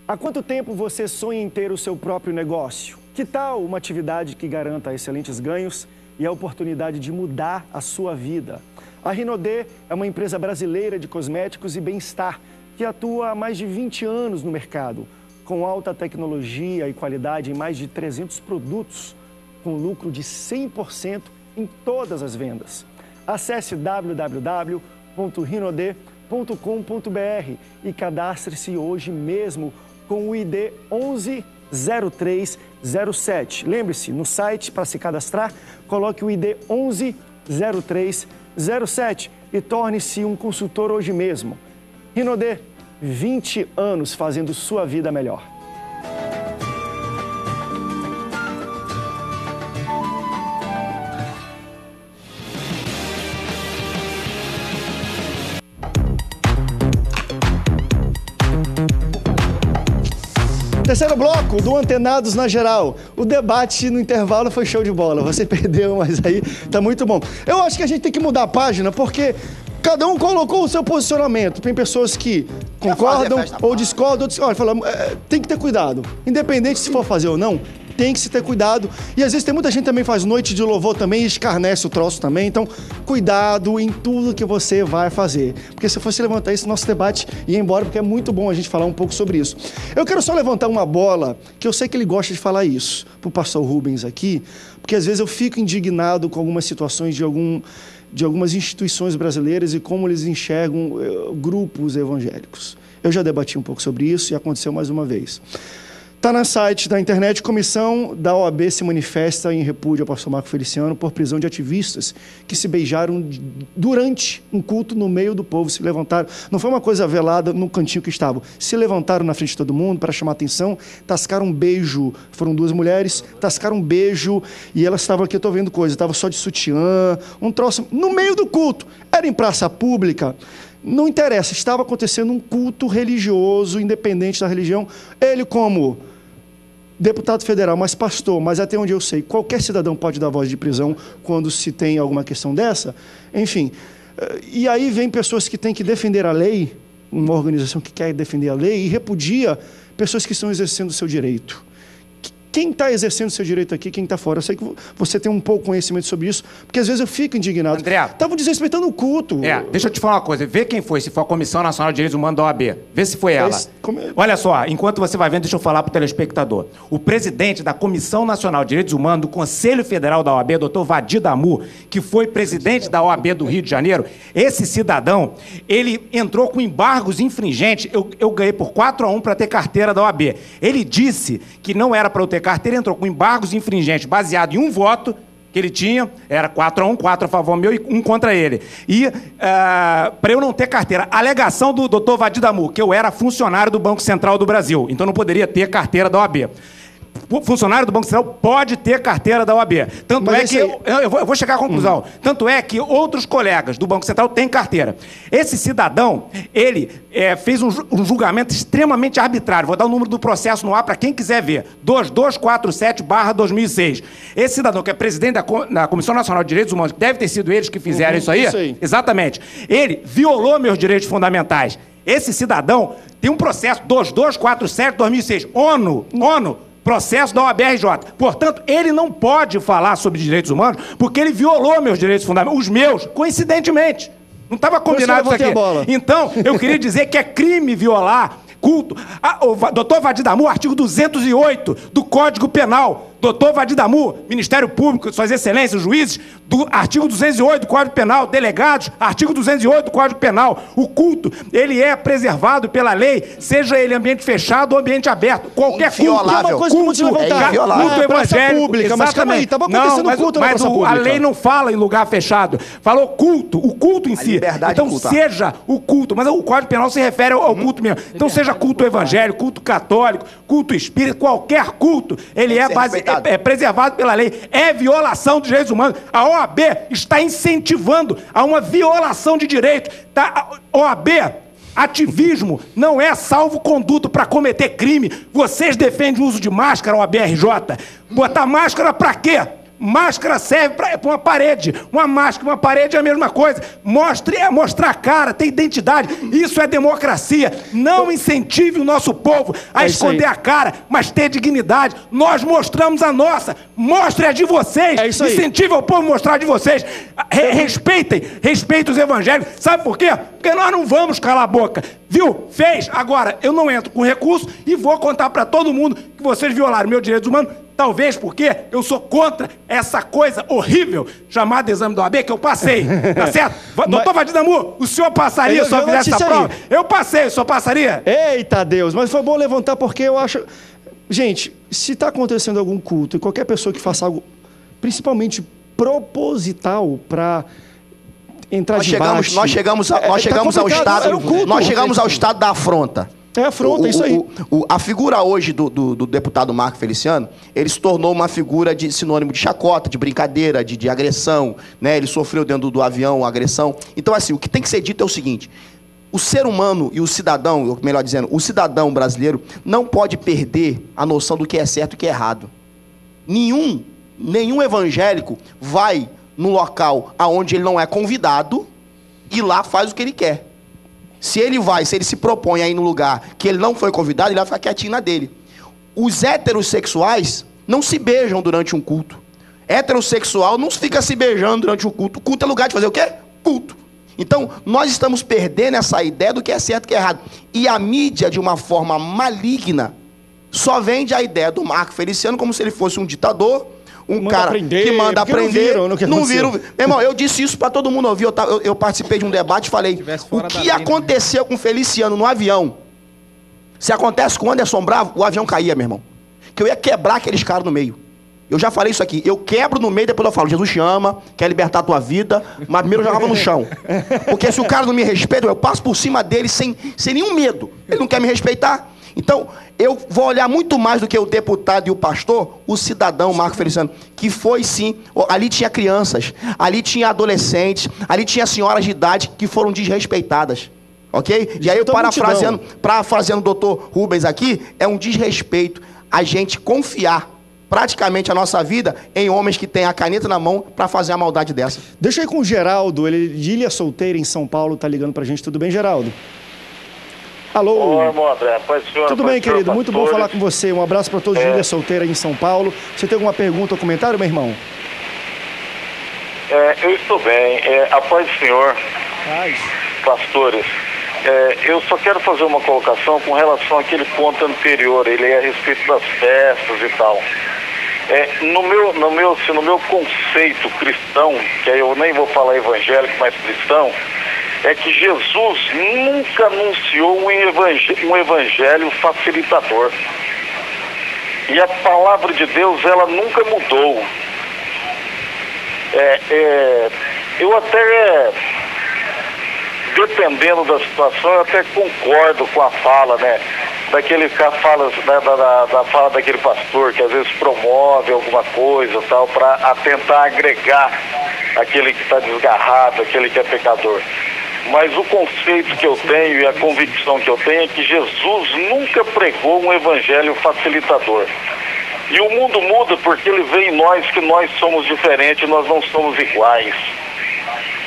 Há quanto tempo você sonha em ter o seu próprio negócio? Que tal uma atividade que garanta excelentes ganhos e a oportunidade de mudar a sua vida? A Rinodê é uma empresa brasileira de cosméticos e bem-estar que atua há mais de 20 anos no mercado, com alta tecnologia e qualidade em mais de 300 produtos, com lucro de 100% em todas as vendas. Acesse www.rinode.com.br e cadastre-se hoje mesmo com o ID 110307. Lembre-se, no site, para se cadastrar, coloque o ID 110307 e torne-se um consultor hoje mesmo. Rinodê, 20 anos fazendo sua vida melhor. Terceiro bloco do Antenados na Geral. O debate no intervalo foi show de bola. Você perdeu, mas aí tá muito bom. Eu acho que a gente tem que mudar a página, porque cada um colocou o seu posicionamento. Tem pessoas que concordam ou discordam. Olha, tem que ter cuidado. Independente se for fazer ou não, tem que se ter cuidado. E às vezes tem muita gente também faz noite de louvor também e escarnece o troço também. Então, cuidado em tudo que você vai fazer. Porque se fosse levantar esse nosso debate, ia embora, porque é muito bom a gente falar um pouco sobre isso. Eu quero só levantar uma bola, que eu sei que ele gosta de falar isso, pro pastor Rubens aqui, porque às vezes eu fico indignado com algumas situações de algumas instituições brasileiras e como eles enxergam grupos evangélicos. Eu já debati um pouco sobre isso e aconteceu mais uma vez. Está no site da internet, comissão da OAB se manifesta em repúdio ao pastor Marco Feliciano por prisão de ativistas que se beijaram durante um culto no meio do povo, se levantaram. Não foi uma coisa velada no cantinho que estavam. Se levantaram na frente de todo mundo para chamar atenção, tascaram um beijo. Foram duas mulheres, tascaram um beijo e elas estavam aqui, eu estou vendo coisa, estava só de sutiã, um troço no meio do culto. Era em praça pública. Não interessa, estava acontecendo um culto religioso, independente da religião. Ele como deputado federal, mas pastor, mas até onde eu sei, qualquer cidadão pode dar voz de prisão quando se tem alguma questão dessa. Enfim, e aí vem pessoas que têm que defender a lei, uma organização que quer defender a lei e repudia pessoas que estão exercendo o seu direito. Quem está exercendo o seu direito aqui, quem está fora? Eu sei que você tem um pouco de conhecimento sobre isso, porque às vezes eu fico indignado. André. Estavam desrespeitando o culto. Deixa eu te falar uma coisa. Vê quem foi, se for a Comissão Nacional de Direitos Humanos da OAB. Vê se foi ela. Olha só, enquanto você vai vendo, deixa eu falar para o telespectador. O presidente da Comissão Nacional de Direitos Humanos do Conselho Federal da OAB, Dr. Vadir Damu, que foi presidente da OAB do Rio de Janeiro, esse cidadão, ele entrou com embargos infringentes. Eu ganhei por 4-1 para ter carteira da OAB. Ele disse que não era para eu ter carteira, entrou com embargos infringentes baseado em um voto que ele tinha, era 4-1, 4 a favor meu e 1 contra ele. E para eu não ter carteira, alegação do Dr. Vadir Damu, que eu era funcionário do Banco Central do Brasil, então não poderia ter carteira da OAB. O funcionário do Banco Central pode ter carteira da OAB. Tanto é que... Eu vou chegar à conclusão. Tanto é que outros colegas do Banco Central têm carteira. Esse cidadão, ele fez um julgamento extremamente arbitrário. Vou dar o número do processo no ar para quem quiser ver. 2247/2006. Esse cidadão, que é presidente da Comissão Nacional de Direitos Humanos, deve ter sido eles que fizeram isso aí. Exatamente. Ele violou meus direitos fundamentais. Esse cidadão tem um processo 2247/2006. ONU. Processo da OAB-RJ. Portanto, ele não pode falar sobre direitos humanos porque ele violou meus direitos fundamentais, os meus, coincidentemente. Não estava combinado isso aqui. Então, eu queria dizer que é crime violar culto. O doutor Vadir Damu, artigo 208 do Código Penal. Doutor Vadir Damu, Ministério Público, Suas Excelências, juízes, do artigo 208 do Código Penal, delegados, artigo 208 do Código Penal. O culto, ele é preservado pela lei, seja ele ambiente fechado ou ambiente aberto. Qualquer culto. Uma coisa que culto evangélico. Pública, mas calma aí, estava acontecendo culto na praça pública. A lei não fala em lugar fechado. Falou culto, o culto em si. Então seja o culto, mas o Código Penal se refere ao culto mesmo. Então seja culto evangélico, culto católico, culto espírita, qualquer culto, ele é preservado pela lei. É violação dos direitos humanos. A OAB está incentivando a uma violação de direitos. Tá? A OAB, ativismo, não é salvo-conduto para cometer crime. Vocês defendem o uso de máscara, OAB-RJ. Botar máscara para quê? Máscara serve para uma parede. Uma máscara, uma parede é a mesma coisa. Mostrar a cara, ter identidade. Isso é democracia. Não incentive o nosso povo a esconder a cara, mas ter dignidade. Nós mostramos a nossa. Mostre a de vocês. Incentive o povo a mostrar a de vocês. Respeitem os evangélicos. Sabe por quê? Porque nós não vamos calar a boca. Viu? Fez. Agora, eu não entro com recurso e vou contar para todo mundo que vocês violaram meus direitos humanos. Talvez porque eu sou contra essa coisa horrível chamada exame da OAB que eu passei, tá certo? Doutor Vadir Damu, o senhor passaria se eu fizesse essa prova? Eu passei, o senhor passaria? Eita Deus, mas foi bom levantar porque eu acho... Gente, se está acontecendo algum culto e qualquer pessoa que faça algo, principalmente proposital para entrar de debate... Nós chegamos ao estado da afronta. É afronta, isso aí. A figura hoje do deputado Marco Feliciano, ele se tornou uma figura de sinônimo de chacota, de brincadeira, de agressão, né? Ele sofreu dentro do avião agressão. Então, assim, o que tem que ser dito é o seguinte: o ser humano e o cidadão, melhor dizendo, o cidadão brasileiro não pode perder a noção do que é certo e o que é errado. Nenhum evangélico vai no local aonde ele não é convidado e lá faz o que ele quer. Se ele se propõe a ir no lugar que ele não foi convidado, ele vai ficar quietinho na dele. Os heterossexuais não se beijam durante um culto. Heterossexual não fica se beijando durante um culto. O culto é lugar de fazer o quê? Culto. Então, nós estamos perdendo essa ideia do que é certo e que é errado. E a mídia, de uma forma maligna, só vende a ideia do Marco Feliciano como se ele fosse um ditador, cara que manda aprender. Não viram. Meu irmão, eu disse isso para todo mundo ouvir. Eu participei de um debate e falei: o que aconteceu com Feliciano no avião? Se acontece com o Anderson Bravo, o avião caía, meu irmão. Que eu ia quebrar aqueles caras no meio. Eu já falei isso aqui. Eu quebro no meio, depois eu falo: Jesus te ama, quer libertar a tua vida, mas primeiro eu jogava no chão. Porque se o cara não me respeita, eu passo por cima dele sem nenhum medo. Ele não quer me respeitar. Então, eu vou olhar muito mais do que o deputado e o pastor, o cidadão Marco Feliciano, que foi sim, ali tinha crianças, ali tinha adolescentes, ali tinha senhoras de idade que foram desrespeitadas, ok? E aí, parafraseando o doutor Rubens aqui, é um desrespeito a gente confiar praticamente a nossa vida em homens que têm a caneta na mão para fazer a maldade dessa. Deixa eu ir com o Geraldo, ele de Ilha Solteira, em São Paulo, tá ligando pra gente. Tudo bem, Geraldo? Alô? Oi, irmão André. Paz do Senhor. Tudo bem, querido? Muito bom falar com você. Um abraço para todos de Ilha Solteira, em São Paulo. Você tem alguma pergunta ou comentário, meu irmão? Eu estou bem. A paz do Senhor, pastores. Eu só quero fazer uma colocação com relação àquele ponto anterior. Ele é a respeito das festas e tal. No meu conceito cristão, que aí eu nem vou falar evangélico, mas cristão, é que Jesus nunca anunciou um evangelho facilitador. E a palavra de Deus, ela nunca mudou. Eu até, dependendo da situação, eu até concordo com a fala, né? Da fala daquele pastor que às vezes promove alguma coisa tal, para tentar agregar aquele que está desgarrado, aquele que é pecador. Mas o conceito que eu tenho e a convicção que eu tenho é que Jesus nunca pregou um evangelho facilitador. E o mundo muda porque ele vê em nós que nós somos diferentes, nós não somos iguais.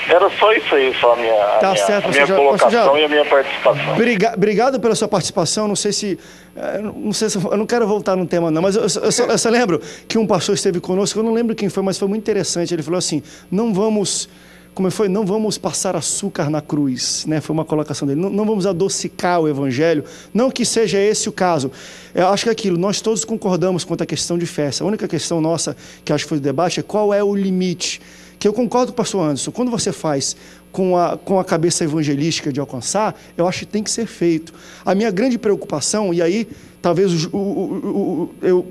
Era só isso aí, só a minha colocação e a minha participação. Obrigado pela sua participação. Não sei se eu não quero voltar no tema não, mas eu só lembro que um pastor esteve conosco, eu não lembro quem foi, mas foi muito interessante. Ele falou assim: não vamos passar açúcar na cruz, né? Foi uma colocação dele. Não vamos adocicar o evangelho. Não que seja esse o caso. Eu acho que é aquilo, nós todos concordamos quanto à questão de festa. A única questão nossa, que acho que foi do debate, é qual é o limite. Que eu concordo com o pastor Anderson. Quando você faz com a cabeça evangelística de alcançar, eu acho que tem que ser feito. A minha grande preocupação, e aí talvez eu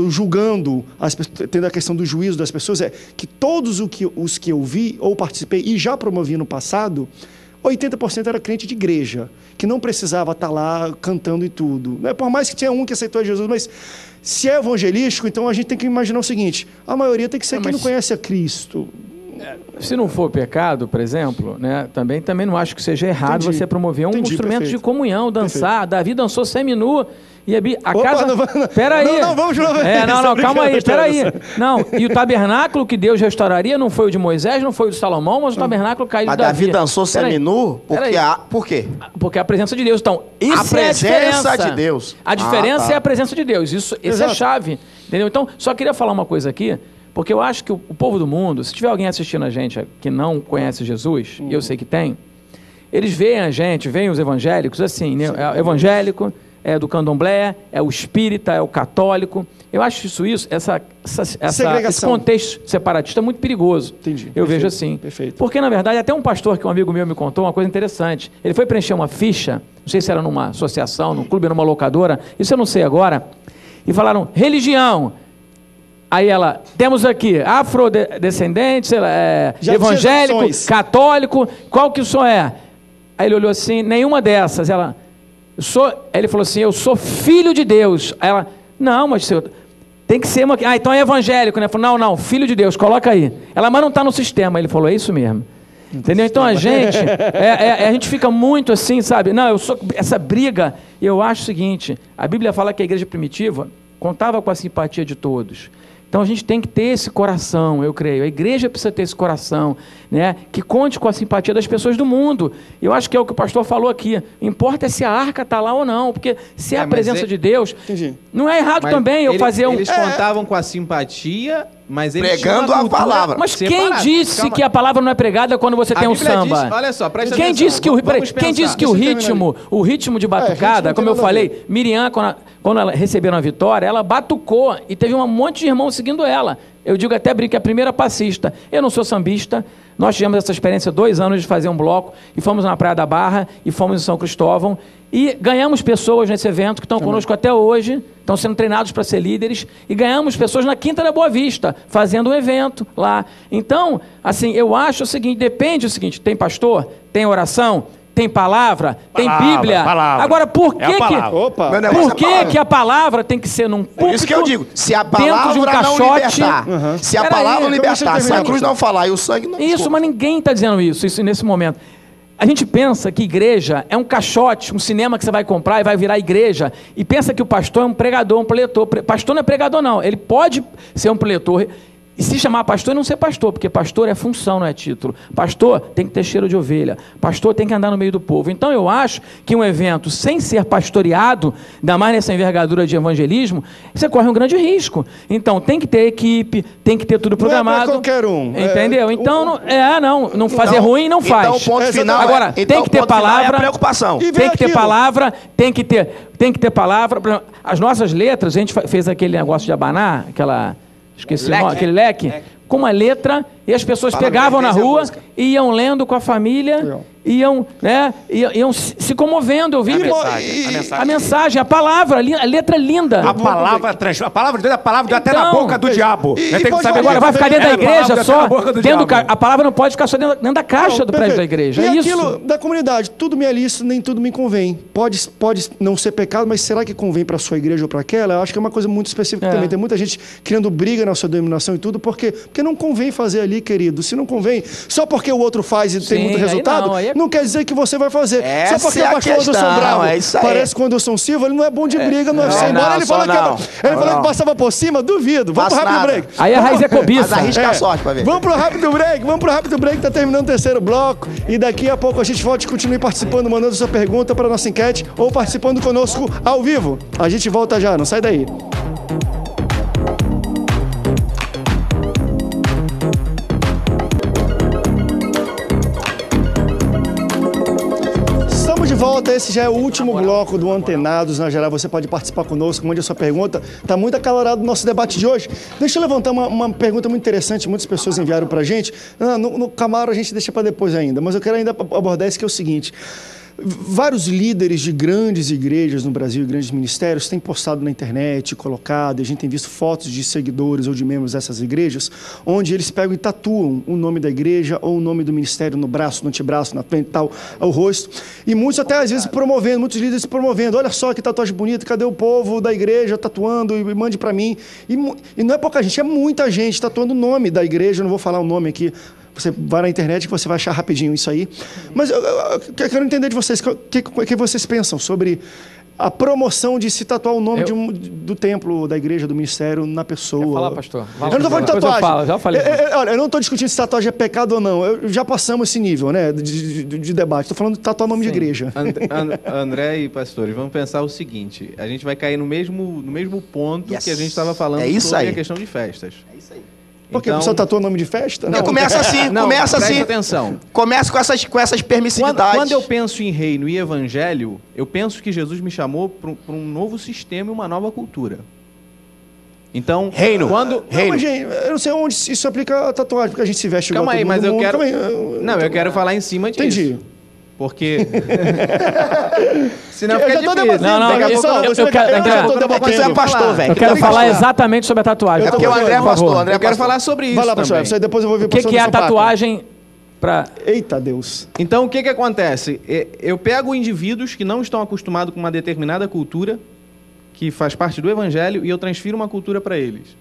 julgando, tendo a questão do juízo das pessoas, é que todos os que eu vi ou participei e já promovi no passado, 80% era crente de igreja, que não precisava estar lá cantando e tudo. Por mais que tinha um que aceitou Jesus, mas se é evangelístico, então a gente tem que imaginar o seguinte: a maioria tem que ser quem não conhece a Cristo. Se não for pecado, por exemplo, né, também não acho que seja errado você promover um instrumento de comunhão, dançar. Davi dançou seminu. E a casa... Peraí. Não, vamos de novo. Calma aí, peraí. Não, e o tabernáculo que Deus restauraria não foi o de Moisés, não foi o de Salomão, mas o tabernáculo caiu de Davi. Mas Davi dançou seminu por quê? Porque a presença de Deus. Então, isso é a presença de Deus. A diferença é a presença de Deus. Isso é chave. Entendeu? Então, só queria falar uma coisa aqui, porque eu acho que o povo do mundo, se tiver alguém assistindo a gente que não conhece Jesus, e eu sei que tem, eles veem a gente, veem os evangélicos assim, né? É evangélico, é do candomblé, é o espírita, é o católico. Eu acho esse contexto separatista muito perigoso. Entendi. Eu vejo assim. Perfeito. Porque, na verdade, até um pastor que um amigo meu me contou uma coisa interessante. Ele foi preencher uma ficha, não sei se era numa associação, num clube, numa locadora, isso eu não sei agora, e falaram, religião. Aí temos aqui, afrodescendente, evangélico, católico, qual que o senhor é? Aí ele olhou assim, nenhuma dessas. Aí ele falou assim, eu sou filho de Deus. Aí ela, não, mas senhor, tem que ser uma... então é evangélico, né? Falou, não, filho de Deus, coloca aí. Ela, mas não está no sistema. Ele falou, é isso mesmo. Entendeu? Então a gente fica muito assim, sabe? Não, essa briga, eu acho o seguinte, a Bíblia fala que a igreja primitiva contava com a simpatia de todos. Então a gente tem que ter esse coração, eu creio. A igreja precisa ter esse coração, né? Que conte com a simpatia das pessoas do mundo. Eu acho que é o que o pastor falou aqui. Importa é se a arca está lá ou não, porque se é a presença de Deus, não é errado também eu fazer um... Eles contavam com a simpatia, mas eles pregando a palavra. Mas quem disse que a palavra não é pregada quando você tem um samba? Diz, olha só, presta quem atenção. Quem disse que o ritmo de batucada, como eu falei, Miriam, quando ela recebeu a vitória, ela batucou e teve um monte de irmãos seguindo ela. Eu digo até brinco, a primeira passista. Eu não sou sambista. Nós tivemos essa experiência 2 anos de fazer um bloco e fomos na Praia da Barra e fomos em São Cristóvão e ganhamos pessoas nesse evento que estão conosco até hoje, estão sendo treinados para ser líderes e ganhamos pessoas na Quinta da Boa Vista, fazendo um evento lá. Então, assim, eu acho o seguinte, tem pastor, tem oração, tem palavra, tem Bíblia. Agora, por que a palavra tem que ser num púlpito? Por isso que eu digo, se a palavra não libertar, se a palavra não libertar, se a cruz não falar e o sangue não... Mas ninguém está dizendo isso nesse momento. A gente pensa que igreja é um caixote, um cinema que você vai comprar e vai virar igreja, e pensa que o pastor é um pregador, um preletor. Pastor não é pregador, não. Ele pode ser um preletor e se chamar pastor e não ser pastor, porque pastor é função, não é título. Pastor tem que ter cheiro de ovelha. Pastor tem que andar no meio do povo. Então eu acho que um evento sem ser pastoreado, ainda mais nessa envergadura de evangelismo, você corre um grande risco. Então tem que ter equipe, tem que ter tudo programado. Não é pra qualquer um. Entendeu? Então, não fazer ruim não faz. Então o ponto final agora, tem que ter palavra, preocupação. Tem que ter palavra, tem que ter palavra. As nossas letras, a gente fez aquele negócio de abanar, esqueci o nome, aquele leque, com uma letra, e as pessoas pegavam na rua e iam lendo com a família, iam se comovendo. Eu vi a mensagem, a palavra, a letra linda. A palavra de Deus é a palavra até na boca do diabo. Tem que saber agora, vai ficar dentro da igreja só. A palavra não pode ficar só dentro da caixa do prédio da igreja. E é aquilo isso. da comunidade, tudo me é lícito, nem tudo me convém. Pode não ser pecado, mas será que convém para a sua igreja ou para aquela? Eu acho que é uma coisa muito específica também. Tem muita gente criando briga na sua denominação e tudo, porque não convém fazer ali, querido. Se não convém, só porque o outro faz e tem muito resultado, não quer dizer que você vai fazer. Só porque o pastor Anderson Bravo parece com o Anderson Silva, ele não é bom de briga, não é assim. Embora ele falou que passava por cima, duvido. Vamos pro rápido break. Aí a raiz é cobiça. Mas arrisca a sorte pra ver. Vamos pro rápido break, tá terminando o terceiro bloco e daqui a pouco a gente volta e continue participando, mandando sua pergunta para nossa enquete ou participando conosco ao vivo. A gente volta já, não sai daí. De volta, esse já é o último bloco do Antenados. Na geral, você pode participar conosco, mande a sua pergunta. Está muito acalorado o nosso debate de hoje. Deixa eu levantar uma pergunta muito interessante, muitas pessoas enviaram para a gente. No Camaro a gente deixa para depois ainda, mas eu quero ainda abordar isso, que é o seguinte. Vários líderes de grandes igrejas no Brasil, grandes ministérios, têm postado na internet, colocado, e a gente tem visto fotos de seguidores ou de membros dessas igrejas, onde eles pegam e tatuam o nome da igreja ou o nome do ministério no braço, no antebraço, na frente, tal, ao rosto. E muitos até às vezes promovendo, muitos líderes promovendo, olha só que tatuagem bonita, cadê o povo da igreja tatuando e mande para mim. E não é pouca gente, é muita gente tatuando o nome da igreja, eu não vou falar o nome aqui. Você vai na internet que você vai achar rapidinho isso aí. Mas eu quero entender de vocês, o que vocês pensam sobre a promoção de se tatuar o nome do templo, da igreja, do ministério na pessoa. Quer falar, pastor? Eu não estou falando de tatuagem. Já falei. Olha, eu não estou discutindo se tatuagem é pecado ou não. Já passamos esse nível, né, de debate. Estou falando de tatuar nome de igreja. André e pastores, vamos pensar o seguinte. A gente vai cair no mesmo ponto que a gente estava falando sobre a questão de festas. É isso aí. Porque a pessoa tatua nome de festa? Não, começa assim, começa assim. Atenção. Começa com essas permissividades. Quando eu penso em reino e evangelho, eu penso que Jesus me chamou para um novo sistema e uma nova cultura. Então, reino. Mas, gente, eu não sei onde isso aplica a tatuagem, porque a gente se veste igual Calma aí, mas eu mundo. quero... eu quero falar em cima disso. Entendi. Porque... Senão fica difícil. Você é pastor, velho. Eu quero falar exatamente sobre a tatuagem. Porque o André é pastor. Eu quero falar sobre isso. Vai lá, pastor. Depois eu vou ver o que é a tatuagem para... Eita Deus. Então, o que acontece? Eu pego indivíduos que não estão acostumados com uma determinada cultura, que faz parte do evangelho, e eu transfiro uma cultura para eles.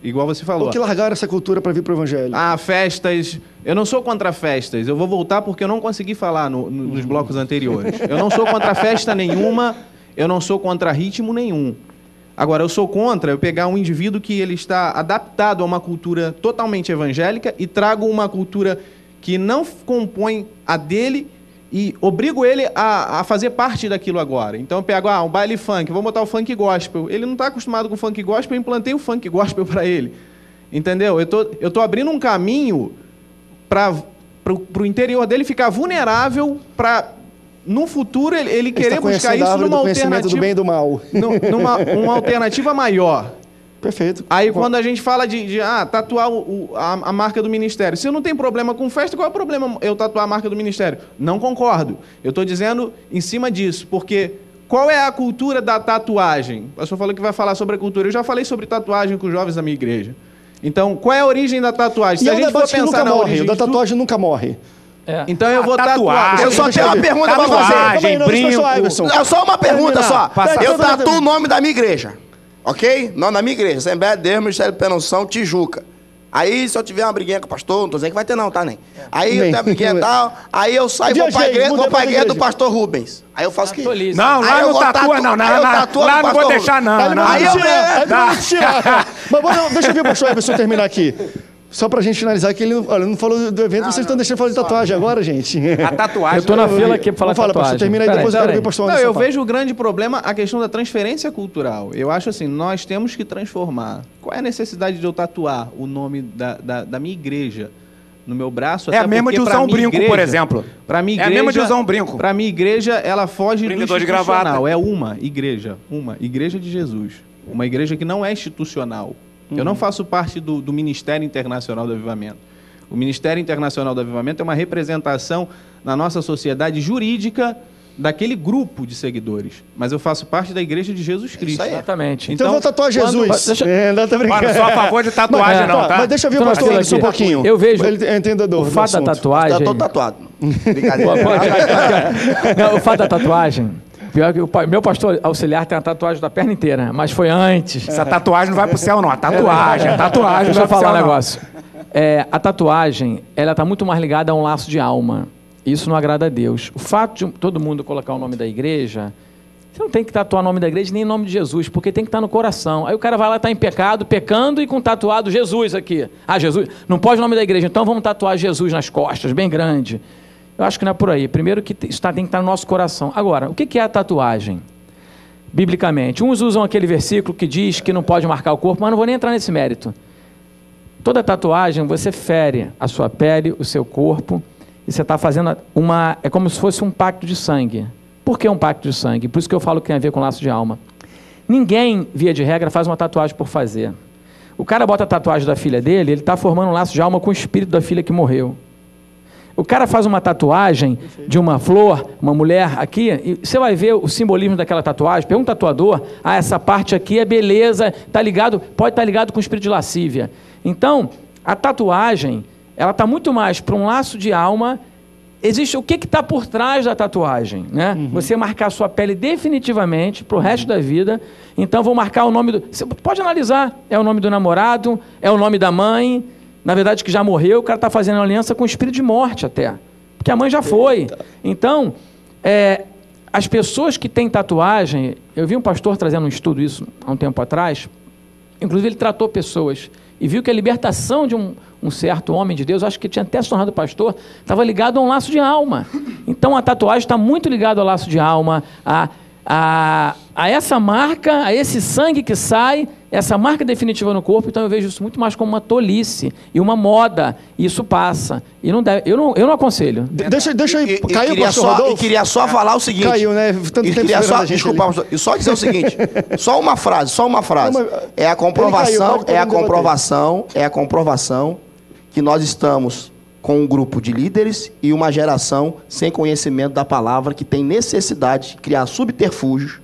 Igual você falou. Ou que largaram essa cultura para vir para o evangelho. Festas. Eu não sou contra festas. Eu vou voltar porque eu não consegui falar nos blocos anteriores. Eu não sou contra festa nenhuma. Eu não sou contra ritmo nenhum. Agora, eu sou contra eu pegar um indivíduo que ele está adaptado a uma cultura totalmente evangélica e trago uma cultura que não compõe a dele e obrigo ele a fazer parte daquilo agora. Então eu pego um baile funk, vou botar o funk gospel. Ele não está acostumado com o funk gospel, eu implantei o funk gospel para ele. Entendeu? Eu tô abrindo um caminho para o interior dele ficar vulnerável para, no futuro, ele querer buscar isso numa alternativa... do bem e do mal. Uma alternativa maior. Perfeito. Aí quando a gente fala de tatuar a marca do ministério, se eu não tenho problema com festa, qual é o problema eu tatuar a marca do ministério? Não concordo. Eu estou dizendo em cima disso, porque qual é a cultura da tatuagem? O pastor falou que vai falar sobre a cultura. Eu já falei sobre tatuagem com os jovens da minha igreja. Então, qual é a origem da tatuagem? Se a gente for pensar na origem, o da tatuagem nunca morre. Então eu vou tatuar. Eu só tenho uma pergunta para você. É só uma pergunta só. Eu tatuo o nome da minha igreja. Ok? Nome da minha igreja. Assembleia de Deus, Ministério de Penoção, Tijuca. Aí, se eu tiver uma briguinha com o pastor, não tô dizendo que vai ter não, tá, nem? Aí eu tenho uma briguinha e tal, aí eu saio e vou pra igreja do pastor Rubens. Aí eu faço o quê? Não, lá não tatua, não. Lá não vou deixar, não. Aí eu Mas deixa eu ver o pastor Everson terminar aqui. Só pra gente finalizar, que ele não falou do evento, vocês estão deixando falar de tatuagem agora, gente. A tatuagem... Eu tô na fila aqui pra falar de tatuagem. Termina aí, depois eu quero ver o pastor Anderson. Eu vejo o grande problema, a questão da transferência cultural. Eu acho assim, nós temos que transformar. Qual é a necessidade de eu tatuar o nome da minha igreja no meu braço? É a mesma de usar um brinco, por exemplo. Pra minha igreja, é a mesma de usar um brinco. Pra minha igreja, ela foge do institucional. De é uma igreja de Jesus. Uma igreja que não é institucional. Eu não faço parte do Ministério Internacional do Avivamento. O Ministério Internacional do Avivamento é uma representação na nossa sociedade jurídica daquele grupo de seguidores. Mas eu faço parte da Igreja de Jesus Cristo. Exatamente. Então eu vou tatuar Jesus. Não tá brincando. Não sou a favor de tatuagem, não, tá? Mas deixa eu ver o pastor Anderson um pouquinho. Eu vejo... Ele é entendedor o fato da tatuagem... Eu tô tatuado. Brincadeira. Não, o fato da tatuagem... Pior que o meu pastor auxiliar tem a tatuagem da perna inteira, mas foi antes. Essa tatuagem não vai pro céu, não. A tatuagem. Deixa eu falar um negócio. A tatuagem, ela está muito mais ligada a um laço de alma. Isso não agrada a Deus. O fato de todo mundo colocar o nome da igreja, você não tem que tatuar o nome da igreja nem o nome de Jesus, porque tem que estar no coração. Aí o cara vai lá, está em pecado, pecando e com tatuado Jesus aqui. Ah, Jesus, não pode o nome da igreja, então vamos tatuar Jesus nas costas, bem grande. Eu acho que não é por aí. Primeiro que isso tem que estar no nosso coração. Agora, o que é a tatuagem? Biblicamente. Uns usam aquele versículo que diz que não pode marcar o corpo, mas não vou nem entrar nesse mérito. Toda tatuagem, você fere a sua pele, o seu corpo, e você está fazendo é como se fosse um pacto de sangue. Por que um pacto de sangue? Por isso que eu falo que tem a ver com laço de alma. Ninguém, via de regra, faz uma tatuagem por fazer. O cara bota a tatuagem da filha dele, ele está formando um laço de alma com o espírito da filha que morreu. O cara faz uma tatuagem de uma flor, uma mulher aqui, e você vai ver o simbolismo daquela tatuagem. Pergunta um tatuador, essa parte aqui é beleza, pode estar ligado com o espírito de lascívia. Então, a tatuagem, ela está muito mais para um laço de alma. Existe o que está por trás da tatuagem, né? Você marcar a sua pele definitivamente para o resto da vida. Então, vou marcar o nome Você pode analisar, é o nome do namorado, é o nome da mãe. Na verdade, que já morreu, o cara está fazendo aliança com o espírito de morte até. Porque a mãe já foi. Então, as pessoas que têm tatuagem... Eu vi um pastor trazendo um estudo isso há um tempo atrás. Inclusive, ele tratou pessoas e viu que a libertação de um certo homem de Deus, acho que tinha até se tornado pastor, estava ligado a um laço de alma. Então, a tatuagem está muito ligada ao laço de alma, a essa marca, a esse sangue que sai, essa marca definitiva no corpo. Então eu vejo isso muito mais como uma tolice e uma moda, e isso passa, e não deve, eu não aconselho. Deixa aí, caiu o pastor Rodolfo. E queria só falar o seguinte. Caiu, né? Tanto tempo queria só, desculpa, pastor, e só dizer o seguinte, só uma frase. É a comprovação que nós estamos com um grupo de líderes e uma geração sem conhecimento da palavra, que tem necessidade de criar subterfúgios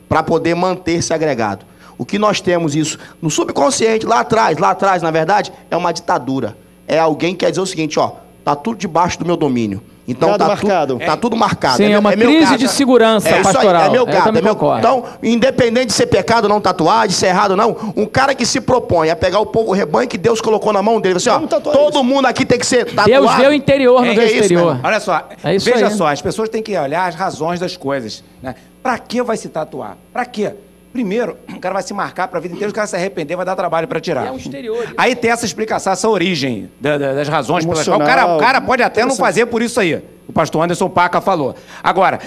para poder manter-se agregado. O que nós temos isso no subconsciente, lá atrás, na verdade, é uma ditadura. É alguém que quer dizer o seguinte, tá tudo debaixo do meu domínio. Então tá tudo marcado. Sim, é uma crise de segurança pastoral. É meu gado, Então, independente de ser pecado ou não tatuagem, de ser errado ou não, um cara que se propõe a pegar o rebanho que Deus colocou na mão dele, assim, todo mundo aqui tem que ser tatuado. Deus vê o interior, não vê o exterior. Mesmo. Olha só, veja só, as pessoas têm que olhar as razões das coisas, né? Pra que vai se tatuar? Pra quê? Primeiro, o cara vai se marcar para a vida inteira, o cara se arrepender, vai dar trabalho para tirar. É um exterior. Aí tem essa explicação, essa origem das razões pelas quais o cara pode até não fazer por isso aí. O pastor Anderson Paca falou. Agora,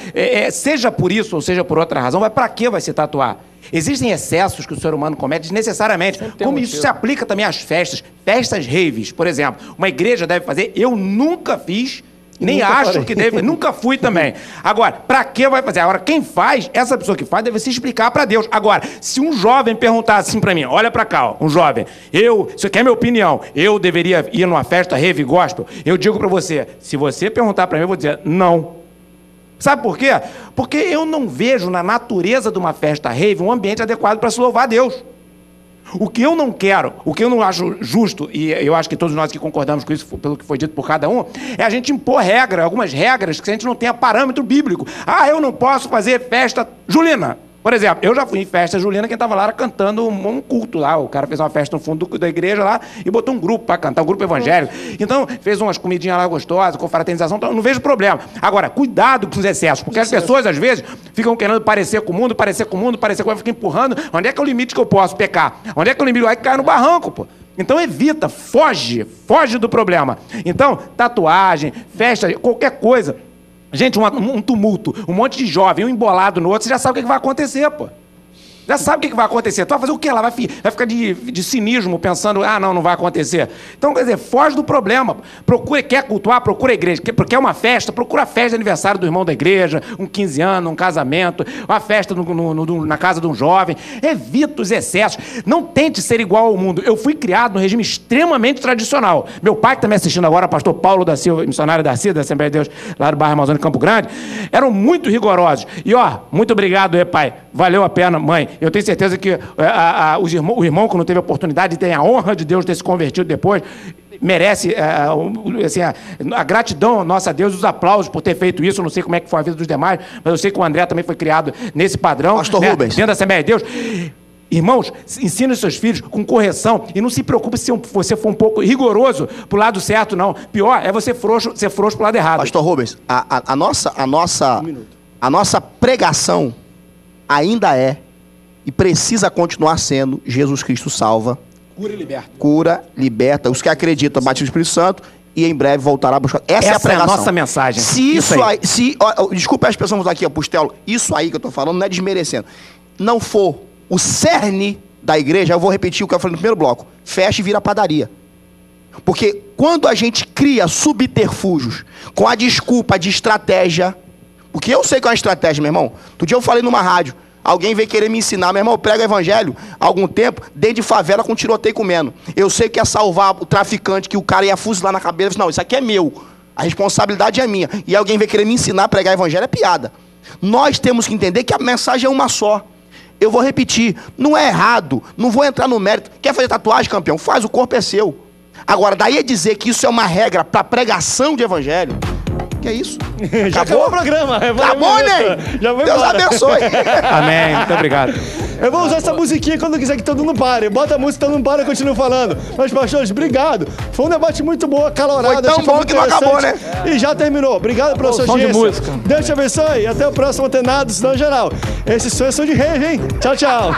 seja por isso ou seja por outra razão, para que vai se tatuar? Existem excessos que o ser humano comete desnecessariamente. Como isso se aplica também às festas raves, por exemplo. Uma igreja deve fazer, eu nunca fiz. Nem acho que deve, nunca fui também. Agora, pra que vai fazer? Agora, quem faz, essa pessoa que faz, deve se explicar pra Deus. Agora, se um jovem perguntar assim pra mim, olha pra cá, um jovem, você quer minha opinião, eu deveria ir numa festa rave gospel? Eu digo pra você, se você perguntar pra mim, eu vou dizer, não. Sabe por quê? Porque eu não vejo na natureza de uma festa rave um ambiente adequado para se louvar a Deus. O que eu não quero, o que eu não acho justo, e eu acho que todos nós que concordamos com isso, pelo que foi dito por cada um, é a gente impor algumas regras que a gente não tenha parâmetro bíblico. Eu não posso fazer festa julina. Por exemplo, eu já fui em festa julina, quem tava lá era cantando um culto lá. O cara fez uma festa no fundo da igreja lá e botou um grupo para cantar, um grupo evangélico. Então, fez umas comidinhas lá gostosas, com fraternização, então não vejo problema. Agora, cuidado com os excessos, porque as pessoas, às vezes, ficam querendo parecer com o mundo, ficam empurrando. Onde é que é o limite que eu posso pecar? Onde é que é o limite? Aí cai no barranco, pô. Então evita, foge do problema. Então, tatuagem, festa, qualquer coisa. Gente, um tumulto, um monte de jovem, um embolado no outro, você já sabe o que vai acontecer, pô. Já sabe o que vai acontecer. Tu vai fazer o quê? Ela vai ficar de cinismo, pensando, não vai acontecer. Então, quer dizer, foge do problema. Quer cultuar, procura a igreja. Quer uma festa, procura a festa de aniversário do irmão da igreja, um 15 anos, um casamento, uma festa na casa de um jovem. Evita os excessos. Não tente ser igual ao mundo. Eu fui criado num regime extremamente tradicional. Meu pai, que está me assistindo agora, pastor Paulo da Silva, missionário da CIDA, da Assembleia de Deus, lá do bairro Amazônia, Campo Grande, eram muito rigorosos. E, muito obrigado, pai. Valeu a pena, mãe. Eu tenho certeza que o irmão que não teve a oportunidade, tem a honra de Deus ter se convertido depois, merece assim, a gratidão nossa a Deus, os aplausos por ter feito isso. Eu não sei como é que foi a vida dos demais, mas eu sei que o André também foi criado nesse padrão. Pastor Rubens. Dentro da Assembleia de Deus. Irmãos, ensine os seus filhos com correção e não se preocupe se você for um pouco rigoroso pro lado certo, não. Pior é você ser frouxo pro lado errado. Pastor Rubens, a nossa pregação ainda é e precisa continuar sendo: Jesus Cristo salva, cura e liberta. Cura, liberta. Os que acreditam, batem no Espírito Santo e em breve voltará a buscar. Essa é a pregação. É a nossa mensagem. Se desculpa a expressão aqui, Pustelo, isso aí que eu estou falando não é desmerecendo. Não for o cerne da igreja, eu vou repetir o que eu falei no primeiro bloco: fecha e vira padaria. Porque quando a gente cria subterfúgios com a desculpa de estratégia, porque eu sei que é uma estratégia, meu irmão. Outro dia eu falei numa rádio, alguém veio querer me ensinar, meu irmão, eu prego o evangelho há algum tempo, dentro de favela com tiroteio comendo. Eu sei que ia salvar o traficante, que o cara ia fuzilar na cabeça. Eu disse, não, isso aqui é meu, a responsabilidade é minha. E alguém veio querer me ensinar a pregar o evangelho, é piada. Nós temos que entender que a mensagem é uma só. Eu vou repetir, não é errado, não vou entrar no mérito. Quer fazer tatuagem, campeão? Faz, o corpo é seu. Agora, daí a dizer que isso é uma regra para pregação de evangelho, que é isso? Já acabou o programa. Acabou, Ney? Deus abençoe. Amém. Muito obrigado. Eu vou usar essa musiquinha quando quiser que todo mundo pare. Bota a música, todo mundo para e continua falando. Mas, pastores, obrigado. Foi um debate muito bom, acalorado. Foi tão bom que não acabou, né? E já terminou. Obrigado pela sua audiência. De música. Deus te abençoe. Até o próximo Antenados, não geral. Esses sonhos são de rei, hein? Tchau, tchau.